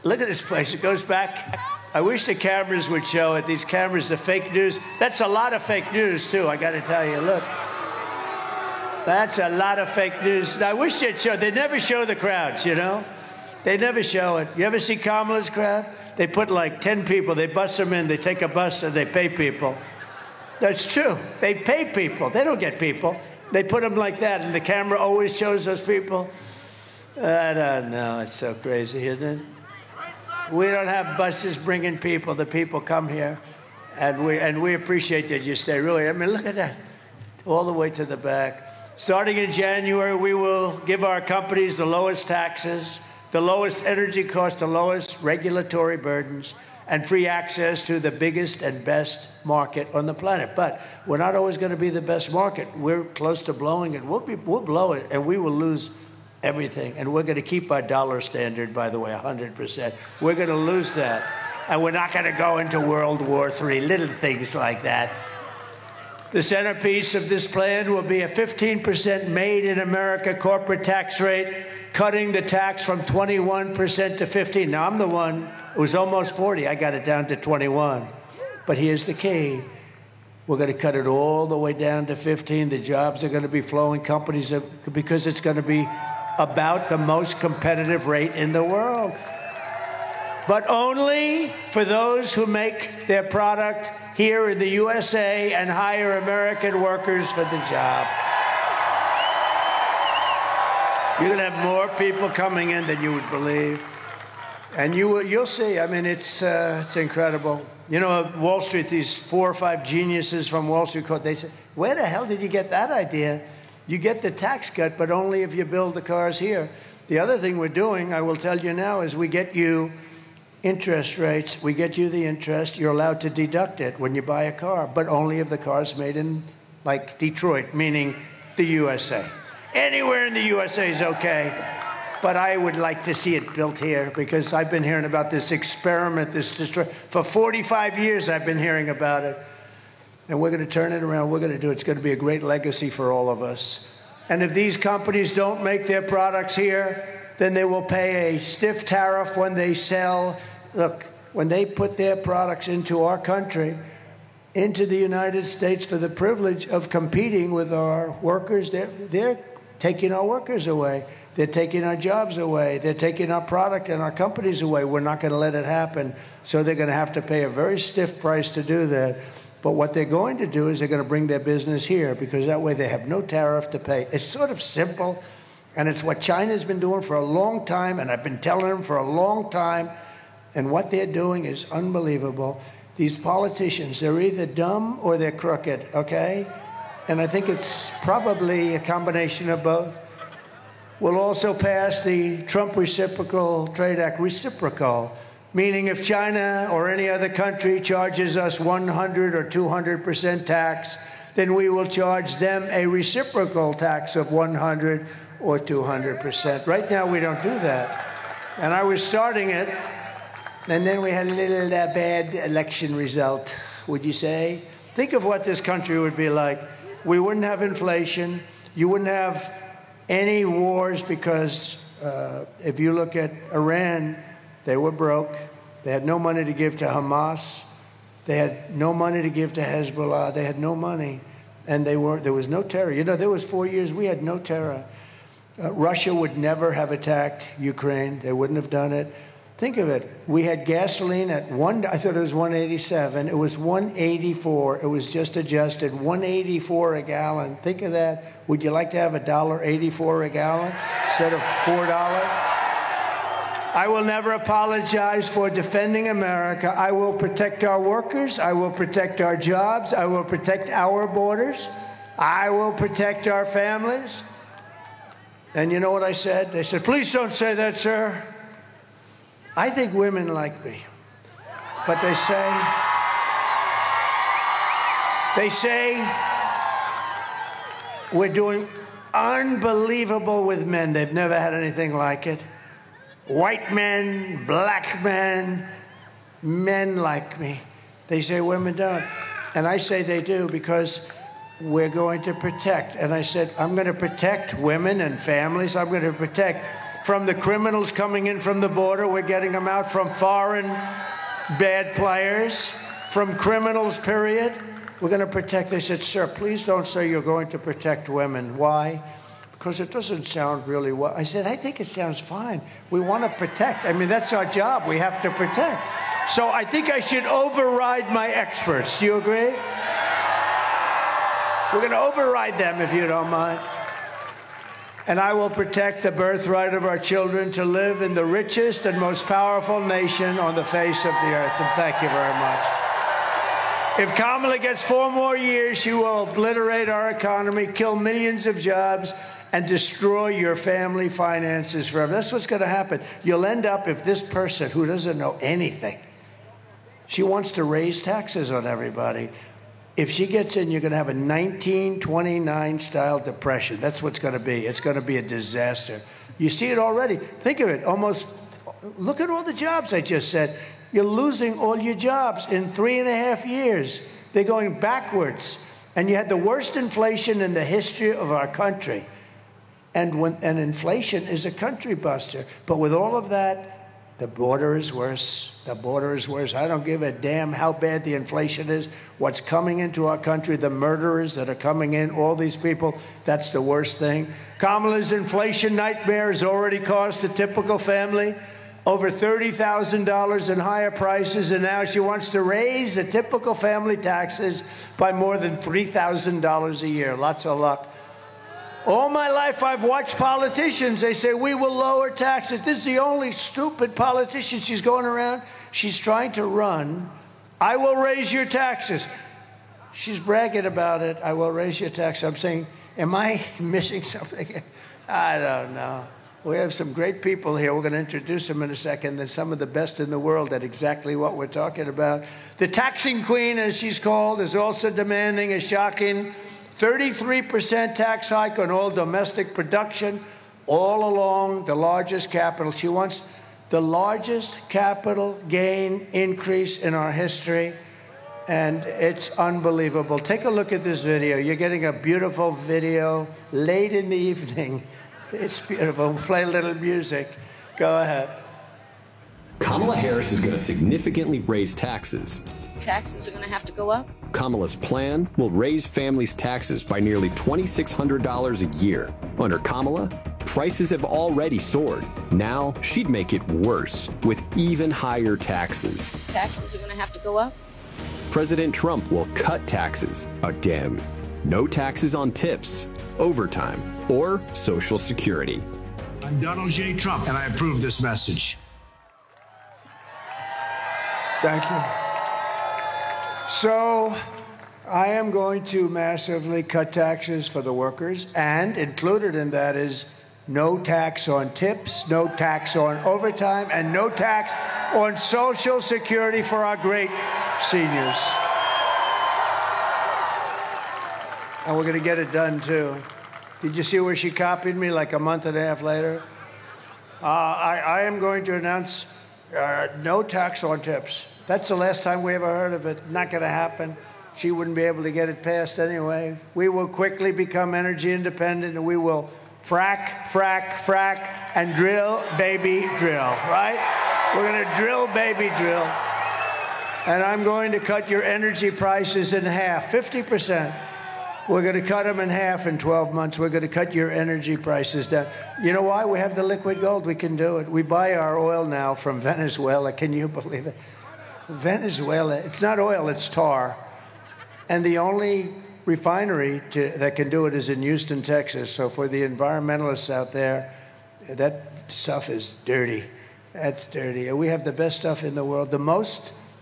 Look at this place. It goes back. I wish the cameras would show it. These cameras, the fake news. That's a lot of fake news, too, I got to tell you. Look. That's a lot of fake news. I wish they'd show. They never show the crowds, you know? They never show it. You ever see Kamala's crowd? They put like 10 people. They bus them in. They take a bus and they pay people. That's true. They pay people. They don't get people. They put them like that, and the camera always shows those people. I don't know. It's so crazy, isn't it? We don't have buses bringing people. The people come here, and we appreciate that you stay. Really, I mean, look at that, all the way to the back. Starting in January, we will give our companies the lowest taxes, the lowest energy costs, the lowest regulatory burdens, and free access to the biggest and best market on the planet. But we're not always going to be the best market. We're close to blowing it. We'll blow it, and we will lose everything. And we're going to keep our dollar standard, by the way, 100%. We're going to lose that. And we're not going to go into World War III, little things like that. The centerpiece of this plan will be a 15% made in America corporate tax rate, cutting the tax from 21% to 15%. Now, I'm the one who was almost 40. I got it down to 21. But here's the key. We're going to cut it all the way down to 15. The jobs are going to be flowing, companies, because it's going to be about the most competitive rate in the world. But only for those who make their product here in the USA and hire American workers for the job. You're going to have more people coming in than you would believe. And you'll see. I mean, it's incredible. You know, Wall Street, these 4 or 5 geniuses from Wall Street, they say, where the hell did you get that idea? You get the tax cut, but only if you build the cars here. The other thing we're doing, I will tell you now, is we get you interest rates. We get you the interest. You're allowed to deduct it when you buy a car, but only if the car's made in, like, Detroit, meaning the USA. Anywhere in the USA is okay. But I would like to see it built here because I've been hearing about this experiment, for 45 years I've been hearing about it. And we're going to turn it around. We're going to do it. It's going to be a great legacy for all of us. And if these companies don't make their products here, then they will pay a stiff tariff when they sell. Look, when they put their products into our country, into the United States for the privilege of competing with our workers, they're taking our workers away. They're taking our jobs away. They're taking our product and our companies away. We're not going to let it happen. So they're going to have to pay a very stiff price to do that. But what they're going to do is they're going to bring their business here because that way they have no tariff to pay. It's sort of simple, and it's what China's been doing for a long time, and I've been telling them for a long time, and what they're doing is unbelievable. These politicians, they're either dumb or they're crooked, okay? And I think it's probably a combination of both. We'll also pass the Trump Reciprocal Trade Act, reciprocal, meaning if China or any other country charges us 100 or 200% tax, then we will charge them a reciprocal tax of 100 or 200%. Right now, we don't do that. And I was starting it, and then we had a little bad election result, would you say? Think of what this country would be like. We wouldn't have inflation. You wouldn't have any wars because if you look at Iran, they were broke. They had no money to give to Hamas. They had no money to give to Hezbollah. They had no money. And there was no terror. You know, there was 4 years we had no terror. Russia would never have attacked Ukraine. They wouldn't have done it. Think of it. We had gasoline at I thought it was 187. It was 184. It was just adjusted. 184 a gallon. Think of that. Would you like to have $1.84 a gallon instead of $4? I will never apologize for defending America. I will protect our workers. I will protect our jobs. I will protect our borders. I will protect our families. And you know what I said? They said, please don't say that, sir. I think women like me. But they say we're doing unbelievable with men. They've never had anything like it. White men, black men, men like me. They say women don't. And I say they do because we're going to protect. And I said, I'm going to protect women and families. I'm going to protect from the criminals coming in from the border. We're getting them out from foreign bad players, from criminals, period. We're going to protect. They said, sir, please don't say you're going to protect women. Why? Because it doesn't sound really well. I said, I think it sounds fine. We want to protect. I mean, that's our job. We have to protect. So I think I should override my experts. Do you agree? We're going to override them, if you don't mind. And I will protect the birthright of our children to live in the richest and most powerful nation on the face of the earth. And thank you very much. If Kamala gets 4 more years, she will obliterate our economy, kill millions of jobs, and destroy your family finances forever. That's what's going to happen. You'll end up, if this person who doesn't know anything, she wants to raise taxes on everybody. If she gets in, you're going to have a 1929-style depression. That's what's going to be. It's going to be a disaster. You see it already. Think of it. Look at all the jobs I just said. You're losing all your jobs in 3.5 years. They're going backwards. And you had the worst inflation in the history of our country. And inflation is a country buster. But with all of that, the border is worse. The border is worse. I don't give a damn how bad the inflation is. What's coming into our country, the murderers that are coming in, all these people, that's the worst thing. Kamala's inflation nightmare has already cost the typical family over $30,000 in higher prices, and now she wants to raise the typical family taxes by more than $3,000 a year. Lots of luck. All my life, I've watched politicians. They say, we will lower taxes. This is the only stupid politician she's going around. She's trying to run. I will raise your taxes. She's bragging about it. I will raise your taxes. I'm saying, am I missing something? I don't know. We have some great people here. We're going to introduce them in a second. They're some of the best in the world at exactly what we're talking about. The taxing queen, as she's called, is also demanding a shocking 33% tax hike on all domestic production, all along the largest capital. She wants the largest capital gain increase in our history, and it's unbelievable. Take a look at this video. You're getting a beautiful video late in the evening. It's beautiful. We'll play a little music. Go ahead. Kamala Harris is going to significantly raise taxes. Taxes are going to have to go up. Kamala's plan will raise families' taxes by nearly $2,600 a year. Under Kamala, prices have already soared. Now she'd make it worse with even higher taxes. Taxes are going to have to go up. President Trump will cut taxes again. No taxes on tips, overtime, or Social Security. I'm Donald J. Trump, and I approve this message. Thank you. So I am going to massively cut taxes for the workers, and included in that is no tax on tips, no tax on overtime, and no tax on Social Security for our great seniors. And we're going to get it done, too. Did you see where she copied me like a month and a half later? I am going to announce no tax on tips. That's the last time we ever heard of it. Not going to happen. She wouldn't be able to get it passed anyway. We will quickly become energy independent, and we will frack, frack, frack, and drill, baby, drill, right? We're going to drill, baby, drill. And I'm going to cut your energy prices in half, 50%. We're going to cut them in half in 12 months. We're going to cut your energy prices down. You know why? We have the liquid gold. We can do it. We buy our oil now from Venezuela. Can you believe it? Venezuela, it's not oil, it's tar. And the only refinery that can do it is in Houston, Texas. So for the environmentalists out there, that stuff is dirty. That's dirty. And we have the best stuff in the world.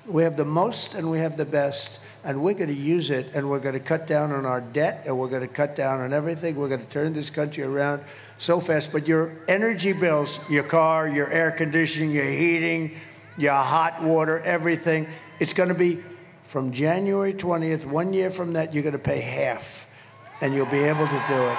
We have the most and we have the best. And we're going to use it, and we're going to cut down on our debt, and we're going to cut down on everything. We're going to turn this country around so fast. But your energy bills, your car, your air conditioning, your heating, your hot water, everything, it's going to be from January 20th, 1 year from that, you're going to pay half, and you'll be able to do it.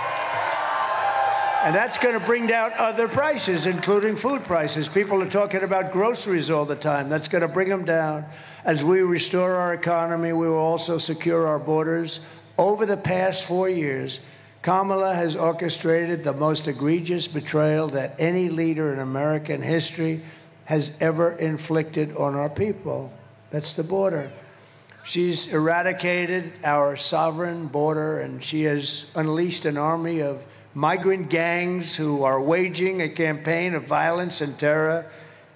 And that's going to bring down other prices, including food prices. People are talking about groceries all the time. That's going to bring them down. As we restore our economy, we will also secure our borders. Over the past 4 years, Kamala has orchestrated the most egregious betrayal that any leader in American history has ever inflicted on our people. That's the border. She's eradicated our sovereign border, and she has unleashed an army of migrant gangs who are waging a campaign of violence and terror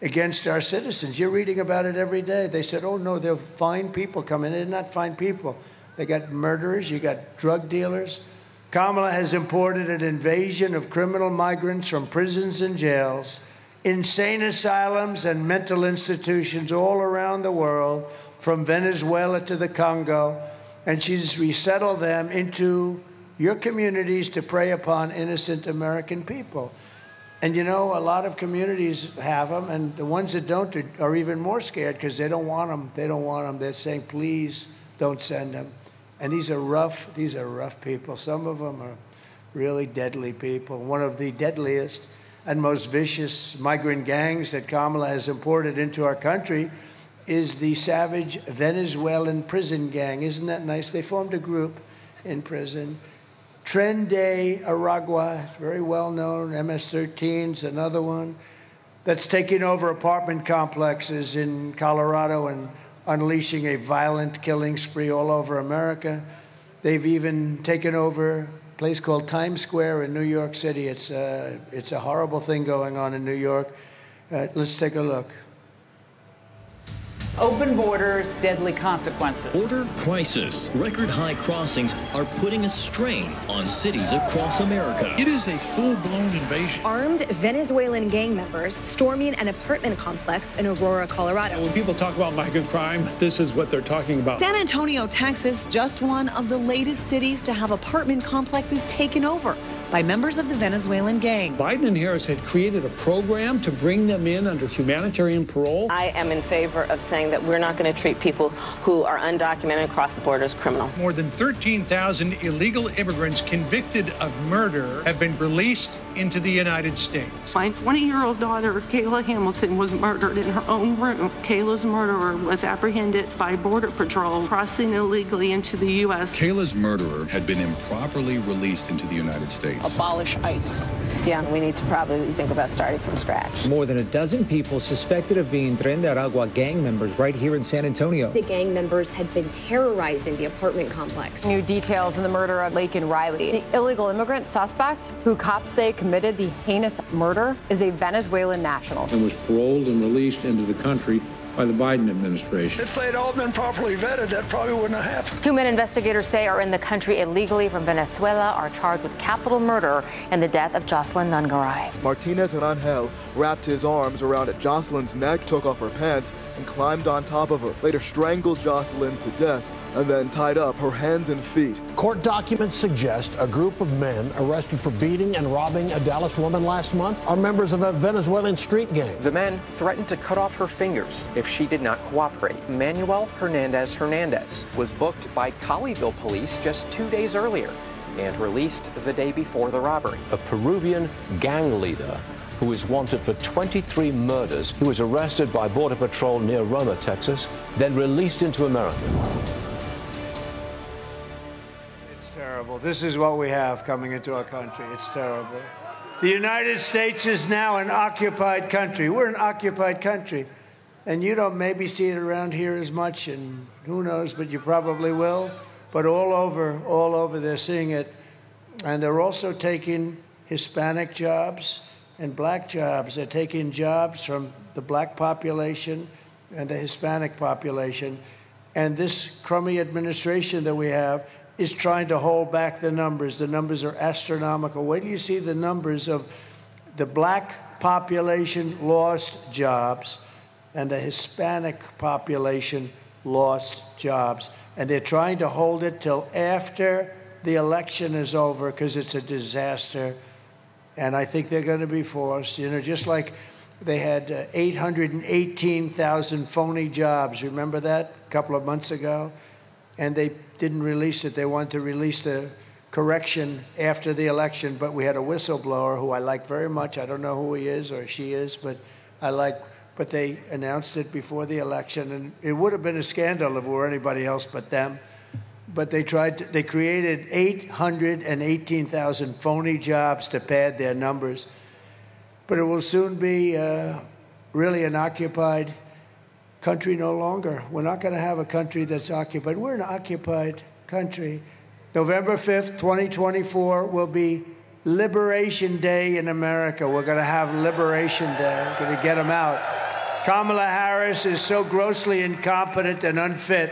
against our citizens. You're reading about it every day. They said, oh, no, they're fine people coming in. They're not fine people. They got murderers. You got drug dealers. Kamala has imported an invasion of criminal migrants from prisons and jails, insane asylums and mental institutions all around the world, from Venezuela to the Congo, and she's resettled them into your communities to prey upon innocent American people. And you know, a lot of communities have them, and the ones that don't are even more scared because they don't want them. They don't want them. They're saying, please don't send them. And these are rough people. Some of them are really deadly people. One of the deadliest and most vicious migrant gangs that Kamala has imported into our country is the savage Venezuelan prison gang. Isn't that nice? They formed a group in prison. Tren de Aragua, very well known. MS-13's another one that's taking over apartment complexes in Colorado and unleashing a violent killing spree all over America. They've even taken over a place called Times Square in New York City. It's a horrible thing going on in New York. Let's take a look. Open borders, deadly consequences. Border crisis. Record high crossings are putting a strain on cities across America. It is a full-blown invasion. Armed Venezuelan gang members storming an apartment complex in Aurora, Colorado. When people talk about migrant crime, this is what they're talking about. San Antonio, Texas, just one of the latest cities to have apartment complexes taken over by members of the Venezuelan gang. Biden and Harris had created a program to bring them in under humanitarian parole. I am in favor of saying that we're not going to treat people who are undocumented across the border as criminals. More than 13,000 illegal immigrants convicted of murder have been released into the United States. My 20-year-old daughter, Kayla Hamilton, was murdered in her own room. Kayla's murderer was apprehended by Border Patrol crossing illegally into the U.S. Kayla's murderer had been improperly released into the United States. Abolish ICE. Yeah, we need to probably think about starting from scratch. More than a dozen people suspected of being Tren de Aragua gang members right here in San Antonio. The gang members had been terrorizing the apartment complex. New details in the murder of Laken Riley. The illegal immigrant suspect, who cops say committed the heinous murder, is a Venezuelan national. And was paroled and released into the country by the Biden administration. If they'd all been properly vetted, that probably wouldn't have happened. 2 men investigators say are in the country illegally from Venezuela are charged with capital murder in the death of Jocelyn Nungaray. Martinez Rangel wrapped his arms around Jocelyn's neck, took off her pants, and climbed on top of her. Later strangled Jocelyn to death and then tied up her hands and feet. Court documents suggest a group of men arrested for beating and robbing a Dallas woman last month are members of a Venezuelan street gang. The men threatened to cut off her fingers if she did not cooperate. Manuel Hernandez was booked by Colleyville police just 2 days earlier and released the day before the robbery. A Peruvian gang leader who is wanted for 23 murders, who was arrested by Border Patrol near Roma, Texas, then released into America. Terrible. This is what we have coming into our country. It's terrible. The United States is now an occupied country. We're an occupied country. And you don't maybe see it around here as much, and who knows, but you probably will. But all over, they're seeing it. And they're also taking Hispanic jobs and black jobs. They're taking jobs from the black population and the Hispanic population. And this crummy administration that we have is trying to hold back the numbers. The numbers are astronomical. Wait till you see the numbers of the black population lost jobs and the Hispanic population lost jobs. And they're trying to hold it till after the election is over because it's a disaster. And I think they're going to be forced, just like they had 818,000 phony jobs. Remember that a couple of months ago? And they didn't release it. They wanted to release the correction after the election, but we had a whistleblower who I like very much. I don't know who he is or she is, but but they announced it before the election, and it would have been a scandal if it were anybody else but them. But they created 818,000 phony jobs to pad their numbers. But it will soon be really an occupied country no longer. We're not going to have a country that's occupied. We're an occupied country. November 5th, 2024 will be Liberation Day in America. We're going to have Liberation Day. We're going to get them out. Kamala Harris is so grossly incompetent and unfit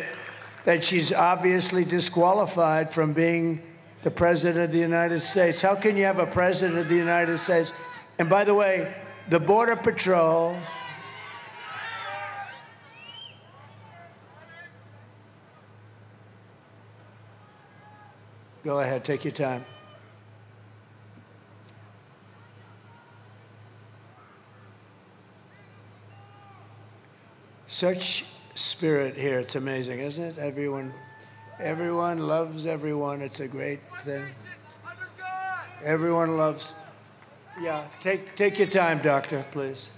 that she's obviously disqualified from being the President of the United States. How can you have a President of the United States? And by the way, the Border Patrol... Go ahead, take your time. Such spirit here, it's amazing, isn't it? Everyone loves everyone. It's a great thing. Everyone loves. Yeah, take your time, doctor, please.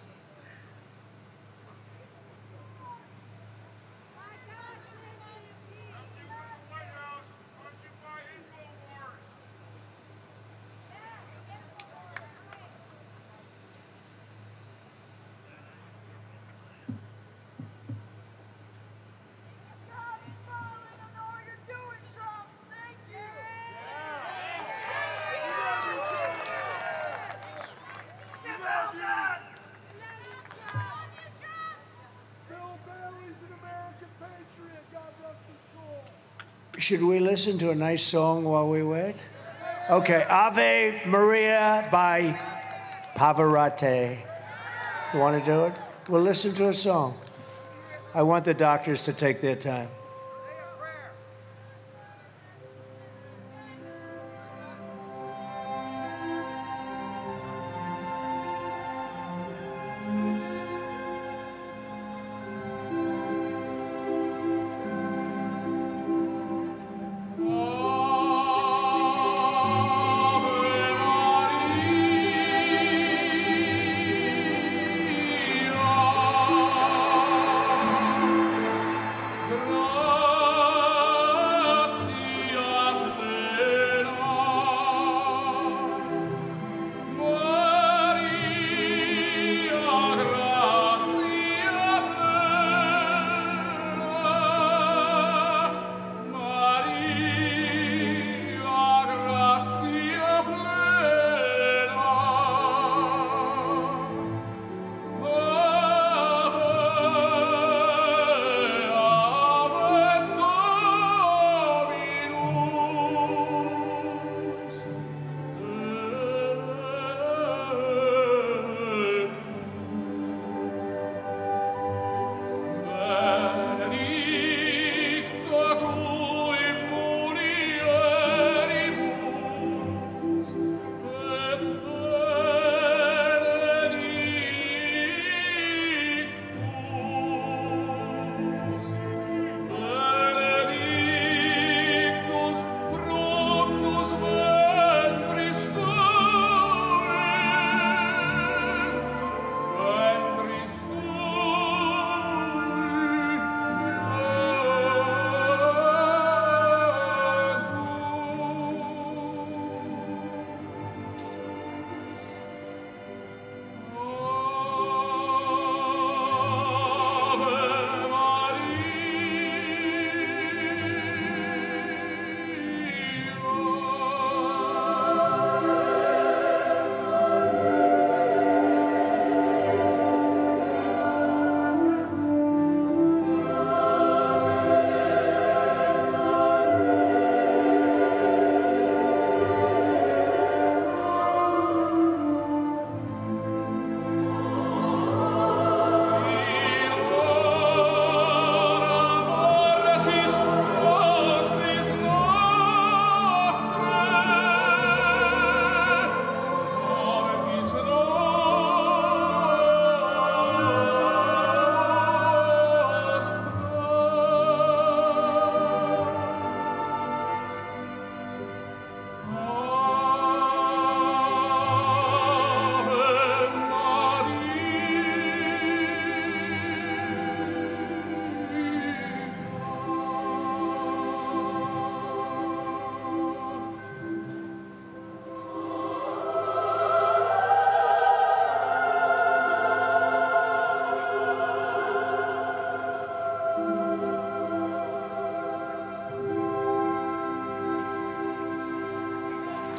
Should we listen to a nice song while we wait? Okay, Ave Maria by Pavarotti. You want to do it? We'll listen to a song. I want the doctors to take their time.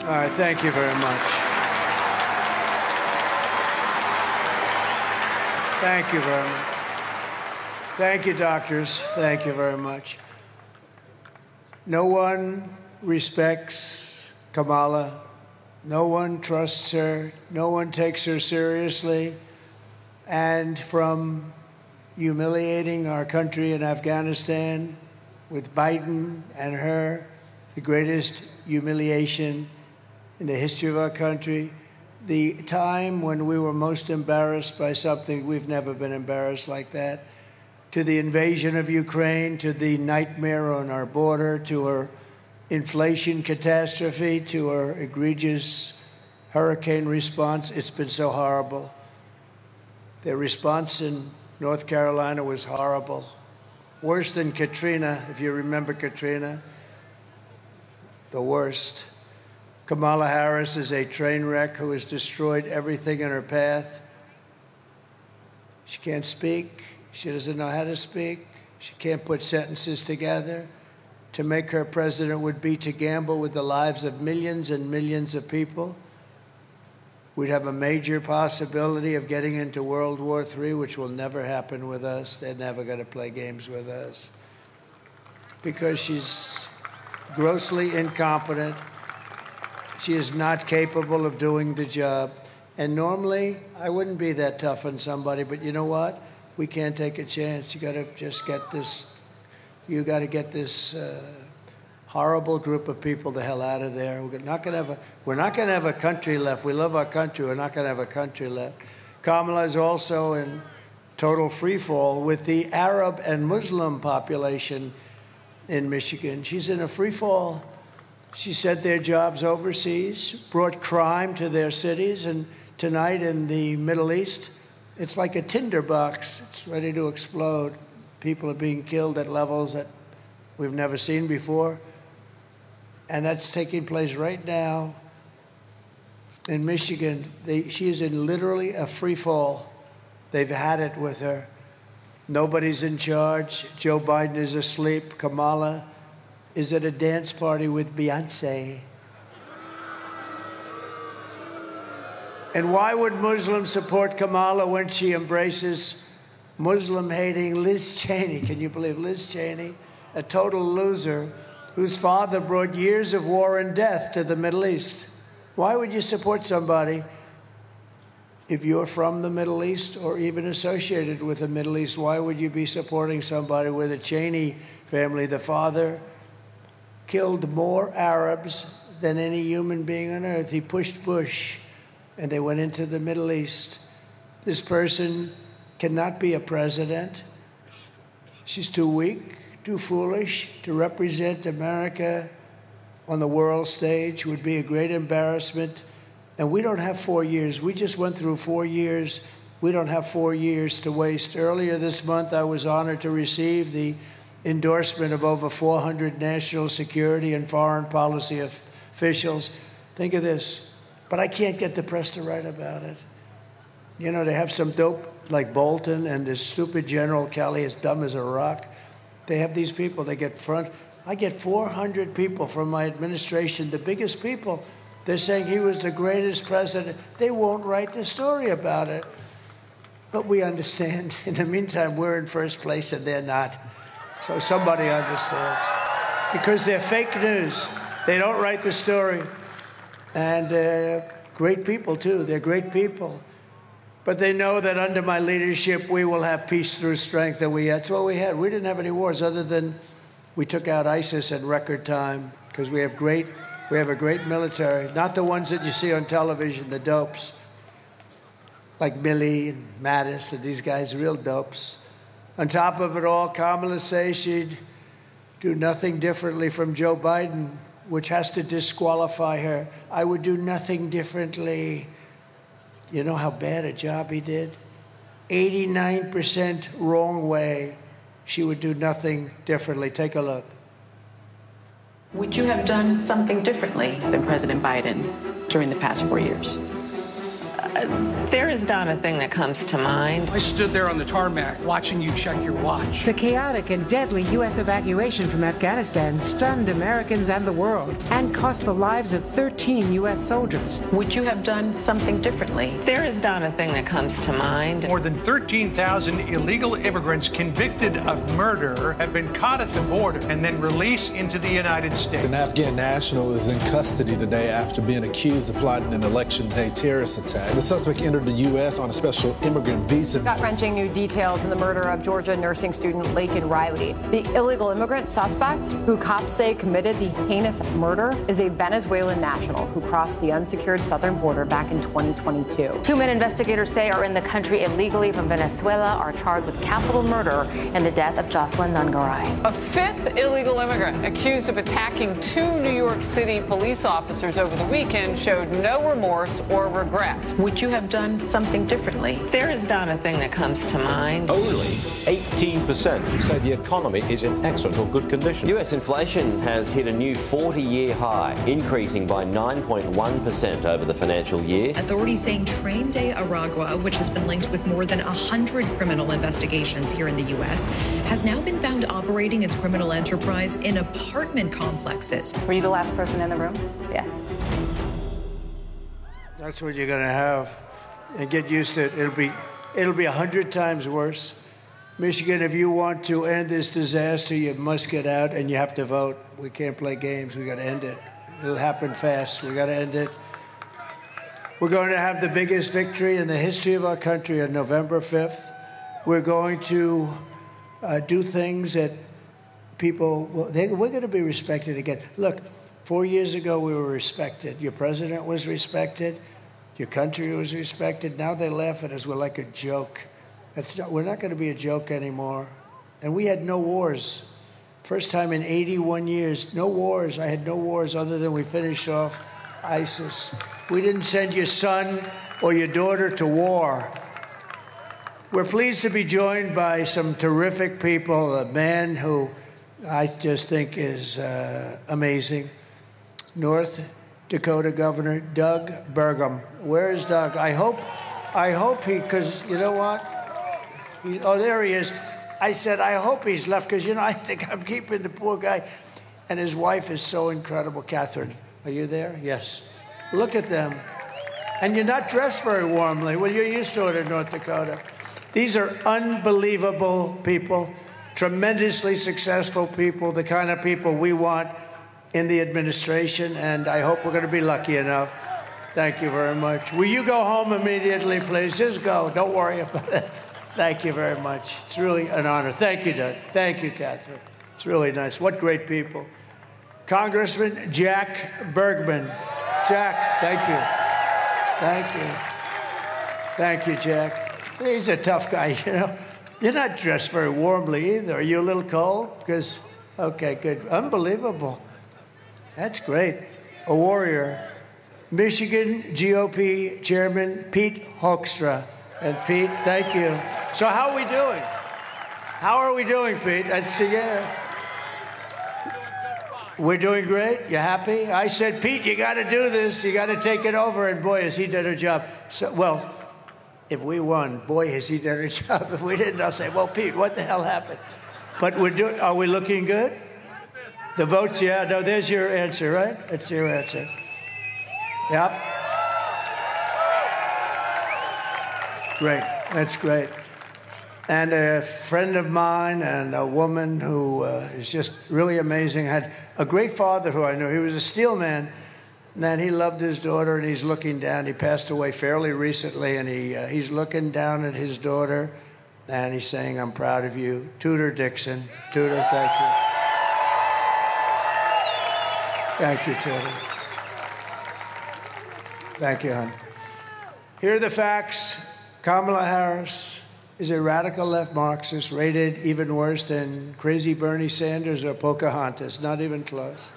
All right, thank you very much. Thank you very much. Thank you, doctors. Thank you very much. No one respects Kamala. No one trusts her. No one takes her seriously. And from humiliating our country in Afghanistan with Biden and her, the greatest humiliation in the history of our country, the time when we were most embarrassed by something, we've never been embarrassed like that, to the invasion of Ukraine, to the nightmare on our border, to her inflation catastrophe, to her egregious hurricane response. It's been so horrible. Their response in North Carolina was horrible. Worse than Katrina, if you remember Katrina. The worst. Kamala Harris is a train wreck who has destroyed everything in her path. She can't speak. She doesn't know how to speak. She can't put sentences together. To make her president would be to gamble with the lives of millions and millions of people. We'd have a major possibility of getting into World War III, which will never happen with us. They're never going to play games with us. Because she's grossly incompetent. She is not capable of doing the job. And normally, I wouldn't be that tough on somebody, but you know what? We can't take a chance. You got to just get this, you got to get this horrible group of people the hell out of there. We're not going to have a country left. We love our country. We're not going to have a country left. Kamala is also in total freefall with the Arab and Muslim population in Michigan. She's in a freefall. She sent their jobs overseas, brought crime to their cities, and tonight in the Middle East, it's like a tinderbox. It's ready to explode. People are being killed at levels that we've never seen before. And that's taking place right now in Michigan. She is in literally a free fall. They've had it with her. Nobody's in charge. Joe Biden is asleep. Kamala is at a dance party with Beyonce. And why would Muslims support Kamala when she embraces Muslim-hating Liz Cheney? Can you believe Liz Cheney, a total loser, whose father brought years of war and death to the Middle East? Why would you support somebody if you're from the Middle East or even associated with the Middle East? Why would you be supporting somebody with a Cheney family? The father killed more Arabs than any human being on earth. He pushed Bush, and they went into the Middle East. This person cannot be a president. She's too weak, too foolish to represent America on the world stage. Would be a great embarrassment. And we don't have 4 years. We just went through 4 years. We don't have 4 years to waste. Earlier this month, I was honored to receive the endorsement of over 400 national security and foreign policy officials. Think of this. But I can't get the press to write about it. You know, they have some dope like Bolton and this stupid General Kelly, as dumb as a rock. They have these people, they get front. I get 400 people from my administration, the biggest people. They're saying he was the greatest president. They won't write the story about it. But we understand. In the meantime, we're in first place and they're not. So somebody understands. Because they're fake news. They don't write the story. And great people, too. They're great people. But they know that under my leadership, we will have peace through strength. And that's what we had. We didn't have any wars other than we took out ISIS in record time because we have a great military. Not the ones that you see on television, the dopes. Like Milley and Mattis and these guys, real dopes. On top of it all, Kamala says she'd do nothing differently from Joe Biden, which has to disqualify her. I would do nothing differently. You know how bad a job he did? 89% wrong way. She would do nothing differently. Take a look. Would you have done something differently than President Biden during the past 4 years? There is not a thing that comes to mind. I stood there on the tarmac watching you check your watch. The chaotic and deadly U.S. evacuation from Afghanistan stunned Americans and the world and cost the lives of 13 U.S. soldiers. Would you have done something differently? There is not a thing that comes to mind. More than 13,000 illegal immigrants convicted of murder have been caught at the border and then released into the United States. An Afghan national is in custody today after being accused of plotting an election day terrorist attack. The suspect entered the U.S. on a special immigrant visa. Gut-wrenching new details in the murder of Georgia nursing student Laken Riley. The illegal immigrant suspect, who cops say committed the heinous murder, is a Venezuelan national who crossed the unsecured southern border back in 2022. Two men investigators say are in the country illegally from Venezuela are charged with capital murder in the death of Jocelyn Nungaray. A fifth illegal immigrant accused of attacking two New York City police officers over the weekend showed no remorse or regret. Would you have done something differently? There is not a thing that comes to mind. Only 18% say the economy is in excellent or good condition. U.S. inflation has hit a new 40-year high, increasing by 9.1% over the financial year. Authorities saying Train de Aragua, which has been linked with more than 100 criminal investigations here in the U.S., has now been found operating its criminal enterprise in apartment complexes. Were you the last person in the room? Yes. That's what you're going to have. And get used to it. It'll be 100 times worse. Michigan, if you want to end this disaster, you must get out and you have to vote. We can't play games. We got to end it. It'll happen fast. We got to end it. We're going to have the biggest victory in the history of our country on November 5th. We're going to do things that people, we're going to be respected again. Look, 4 years ago we were respected. Your president was respected. Your country was respected. Now they laugh at us. We're like a joke. We're not going to be a joke anymore. And we had no wars. First time in 81 years, no wars. I had no wars other than we finished off ISIS. We didn't send your son or your daughter to war. We're pleased to be joined by some terrific people, a man who I just think is amazing. North Dakota Governor Doug Burgum. Where is Doug? I hope he, because you know what? Oh, there he is. I said, I hope he's left, because, you know, I think I'm keeping the poor guy. And his wife is so incredible. Catherine, are you there? Yes. Look at them. And you're not dressed very warmly. Well, you're used to it in North Dakota. These are unbelievable people, tremendously successful people, the kind of people we want in the administration, and I hope we're going to be lucky enough. Thank you very much. Will you go home immediately, please? Just go. Don't worry about it. Thank you very much. It's really an honor. Thank you, Doug. Thank you, Catherine. It's really nice. What great people. Congressman Jack Bergman. Jack, thank you. Thank you. Thank you, Jack. He's a tough guy, you know. You're not dressed very warmly either. Are you a little cold? Because, okay, good. Unbelievable. That's great. A warrior. Michigan GOP Chairman Pete Hoekstra. And Pete, thank you. So how are we doing? How are we doing, Pete? We're doing great. You happy? I said, Pete, you got to do this. You got to take it over. And boy, has he done a job. So, well, if we won, boy, has he done a job. If we didn't, I'll say, well, Pete, what the hell happened? But are we looking good? The votes, yeah. No, there's your answer, right? That's your answer. Yep. Great. That's great. And a friend of mine and a woman who is just really amazing, had a great father who I knew. He was a steel man, and he loved his daughter, and he's looking down. He passed away fairly recently, and he's looking down at his daughter, and he's saying, I'm proud of you. Tudor Dixon. Tudor, thank you. Thank you, Tudor. Thank you, hon. Here are the facts. Kamala Harris is a radical left Marxist, rated even worse than crazy Bernie Sanders or Pocahontas, not even close.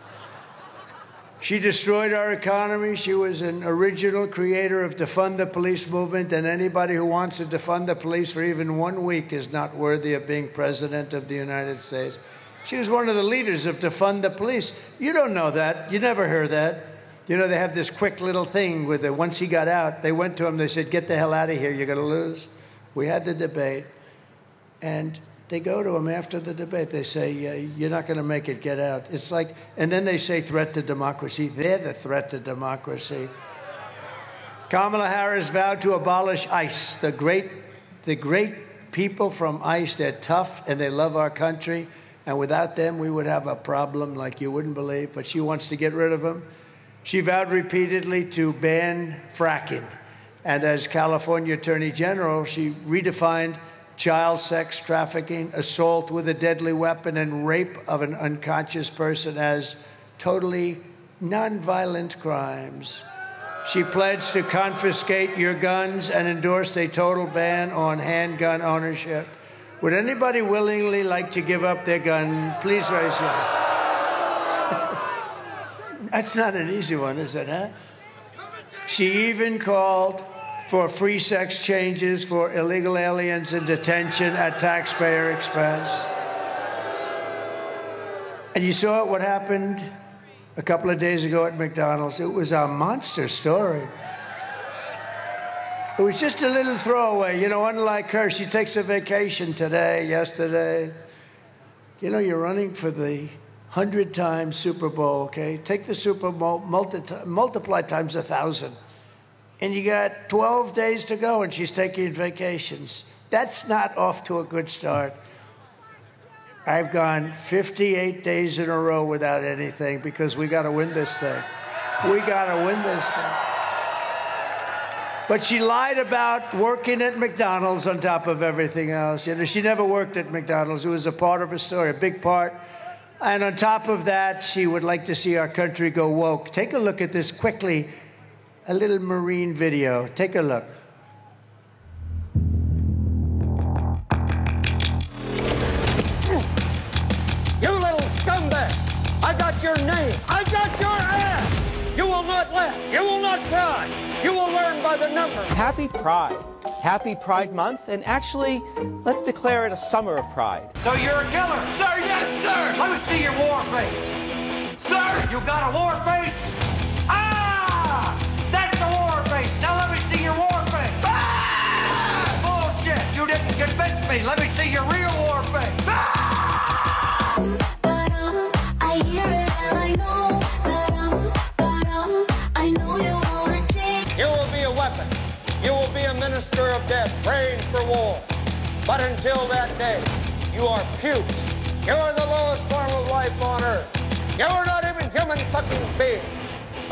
She destroyed our economy. She was an original creator of defund the police movement, and anybody who wants to defund the police for even 1 week is not worthy of being president of the United States. She was one of the leaders of defund the police. You don't know that. You never hear that. You know, they have this quick little thing with it. Once he got out, they went to him, they said, get the hell out of here, you're going to lose. We had the debate, and they go to him after the debate. They say, you're not going to make it, get out. It's like, and then they say threat to democracy. They're the threat to democracy. Kamala Harris vowed to abolish ICE. The great people from ICE, they're tough and they love our country. And without them, we would have a problem like you wouldn't believe. But she wants to get rid of them. She vowed repeatedly to ban fracking. And as California Attorney General, she redefined child sex trafficking, assault with a deadly weapon, and rape of an unconscious person as totally nonviolent crimes. She pledged to confiscate your guns and endorsed a total ban on handgun ownership. Would anybody willingly like to give up their gun? Please raise your hand. That's not an easy one, is it, huh? She even called for free sex changes for illegal aliens in detention at taxpayer expense. And you saw what happened a couple of days ago at McDonald's. It was a monster story. It was just a little throwaway. You know, unlike her, she takes a vacation today, yesterday. You know, you're running for the 100-time Super Bowl, okay? Take the Super Bowl, multiply times 1,000. And you got 12 days to go, and she's taking vacations. That's not off to a good start. I've gone 58 days in a row without anything because we got to win this thing. We got to win this thing. But she lied about working at McDonald's on top of everything else. You know, she never worked at McDonald's. It was a part of her story, a big part. And on top of that, she would like to see our country go woke. Take a look at this quickly, a little Marine video. Take a look. You little scumbag! I got your name. I got your ass! You will not laugh. You will not cry. You will learn by the numbers. Happy Pride. Happy Pride Month. And actually, let's declare it a summer of pride. So you're a killer? Sir, yes, sir! Let me see your war face. Sir, you got a war face? Ah! That's a war face. Now let me see your war face. Ah! Bullshit! You didn't convince me. Let me see your real war face. Ah! I hear it and I know I know you wanna take. You will be a weapon. You will be a minister of death, praying for war. But until that day, you are pukes. You are the lowest form of life on earth. You are not even human fucking beings.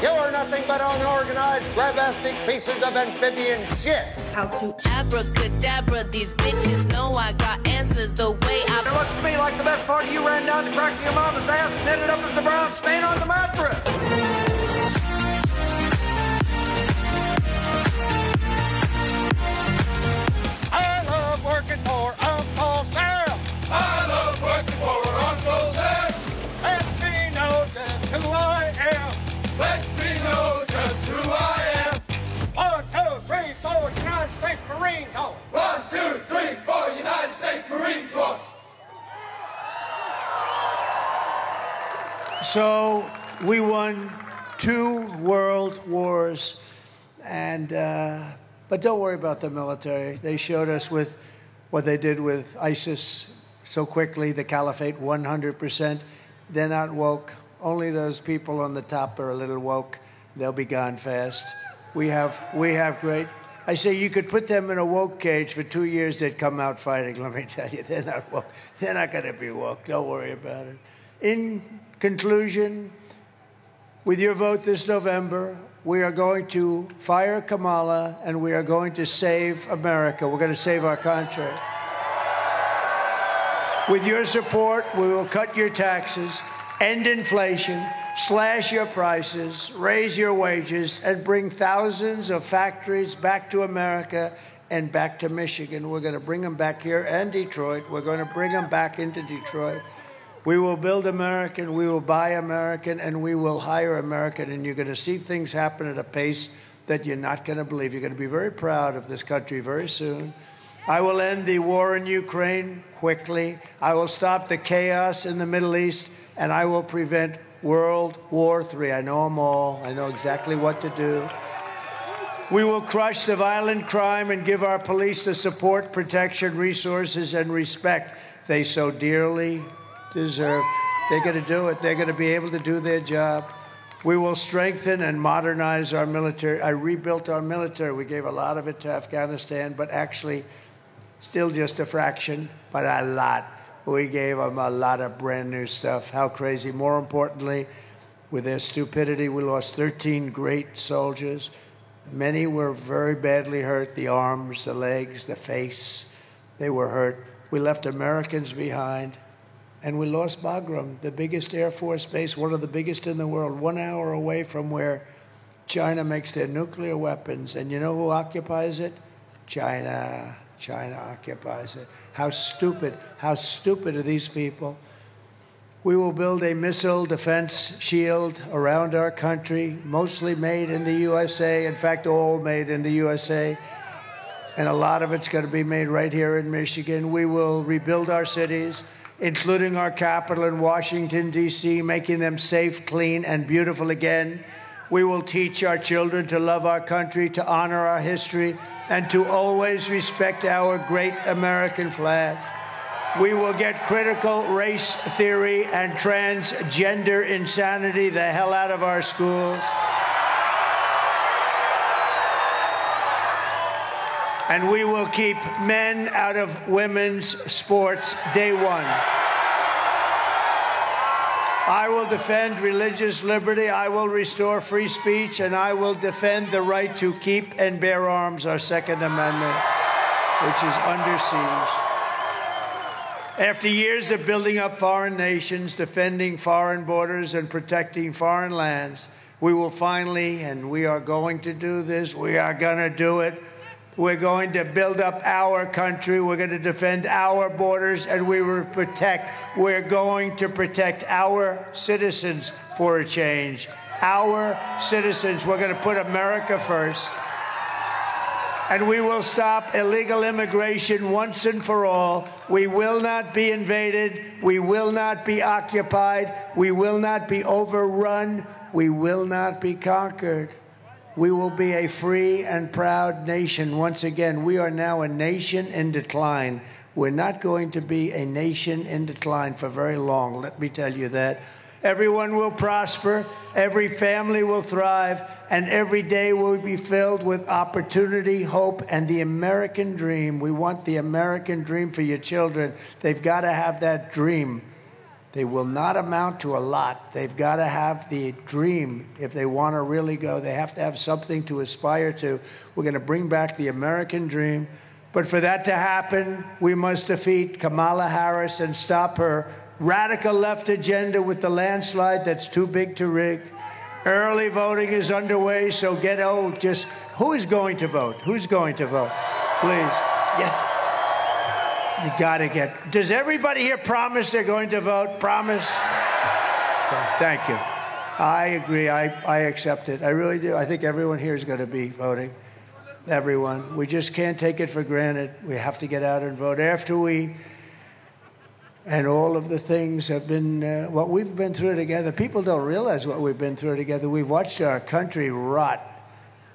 You are nothing but unorganized, grabastic pieces of amphibian shit. How to abracadabra, these bitches know I got answers the way I... It looks to me like the best part of you ran down the crack of your mama's ass and ended up as a brown stain on the mattress. I love working for Uncle Sam. I love working for Uncle Sam. Lets me know just who I am. Lets me know just who I am. 1, 2, 3, 4, United States Marine Corps. 1, 2, 3, 4, United States Marine Corps. So we won 2 world wars, and but don't worry about the military. They showed us with what they did with ISIS so quickly, the caliphate, 100%. They're not woke. Only those people on the top are a little woke. They'll be gone fast. We have great. I say you could put them in a woke cage for 2 years, they'd come out fighting. Let me tell you, they're not woke. They're not going to be woke. Don't worry about it. In conclusion, with your vote this November, we are going to fire Kamala and we are going to save America. We're going to save our country. With your support, we will cut your taxes, end inflation, slash your prices, raise your wages, and bring thousands of factories back to America and back to Michigan. We're going to bring them back here and Detroit. We're going to bring them back into Detroit. We will build American, we will buy American, and we will hire American. And you're going to see things happen at a pace that you're not going to believe. You're going to be very proud of this country very soon. I will end the war in Ukraine quickly. I will stop the chaos in the Middle East, and I will prevent World War III. I know them all. I know exactly what to do. We will crush the violent crime and give our police the support, protection, resources, and respect they so dearly deserve. They're going to do it. They're going to be able to do their job. We will strengthen and modernize our military. I rebuilt our military. We gave a lot of it to Afghanistan, but actually still just a fraction, but a lot. We gave them a lot of brand new stuff. How crazy. More importantly, with their stupidity, we lost 13 great soldiers. Many were very badly hurt, the arms, the legs, the face. They were hurt. We left Americans behind, and we lost Bagram, the biggest Air Force base, one of the biggest in the world, 1 hour away from where China makes their nuclear weapons. And you know who occupies it? China. China occupies it. How stupid are these people? We will build a missile defense shield around our country, mostly made in the USA. In fact, all made in the USA. And a lot of it's going to be made right here in Michigan. We will rebuild our cities, including our capital in Washington, D.C., making them safe, clean, and beautiful again. We will teach our children to love our country, to honor our history, and to always respect our great American flag. We will get critical race theory and transgender insanity the hell out of our schools. And we will keep men out of women's sports day one. I will defend religious liberty, I will restore free speech, and I will defend the right to keep and bear arms, our Second Amendment, which is under siege. After years of building up foreign nations, defending foreign borders, and protecting foreign lands, we will finally, and we are going to do this, we are going to do it, we're going to build up our country. We're going to defend our borders, and we're going to protect our citizens for a change. Our citizens. We're going to put America first. And we will stop illegal immigration once and for all. We will not be invaded. We will not be occupied. We will not be overrun. We will not be conquered. We will be a free and proud nation. Once again, we are now a nation in decline. We're not going to be a nation in decline for very long, let me tell you that. Everyone will prosper, every family will thrive, and every day will be filled with opportunity, hope, and the American dream. We want the American dream for your children. They've got to have that dream. They will not amount to a lot. They've got to have the dream if they want to really go. They have to have something to aspire to. We're going to bring back the American dream. But for that to happen, we must defeat Kamala Harris and stop her radical left agenda with the landslide that's too big to rig. Early voting is underway, so who is going to vote? Who's going to vote? Please. Yes. You got to get. Does everybody here promise they're going to vote? Promise? Okay, thank you. I agree. I accept it. I really do. I think everyone here is going to be voting. Everyone. We just can't take it for granted. We have to get out and vote. And all of the things have been what we've been through together. People don't realize what we've been through together. We've watched our country rot.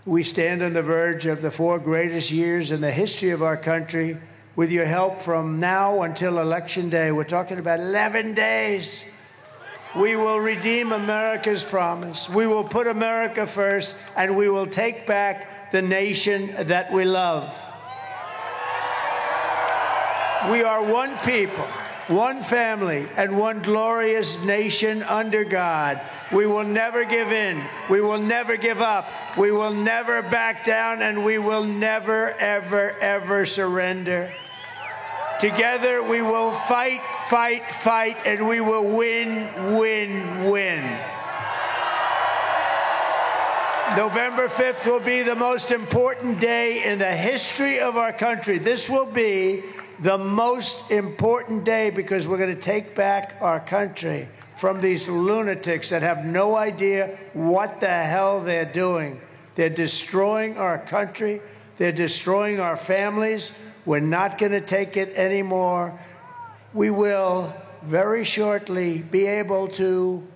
We stand on the verge of the 4 greatest years in the history of our country. With your help from now until Election Day, we're talking about 11 days. We will redeem America's promise. We will put America first, and we will take back the nation that we love. We are one people, one family, and one glorious nation under God. We will never give in. We will never give up. We will never back down, and we will never, ever, ever surrender. Together, we will fight, fight, fight, and we will win, win, win. November 5th will be the most important day in the history of our country. This will be the most important day because we're going to take back our country from these lunatics that have no idea what the hell they're doing. They're destroying our country. They're destroying our families. We're not going to take it anymore. We will very shortly be able to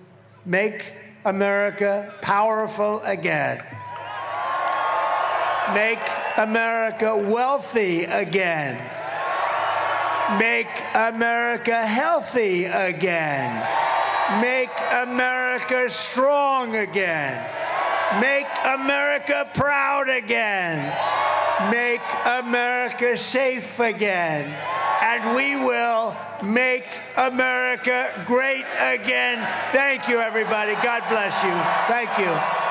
Make America powerful again. Make America wealthy again. Make America healthy again. Make America strong again. Make America proud again. Make America safe again. And we will make America great again. Thank you, everybody. God bless you. Thank you.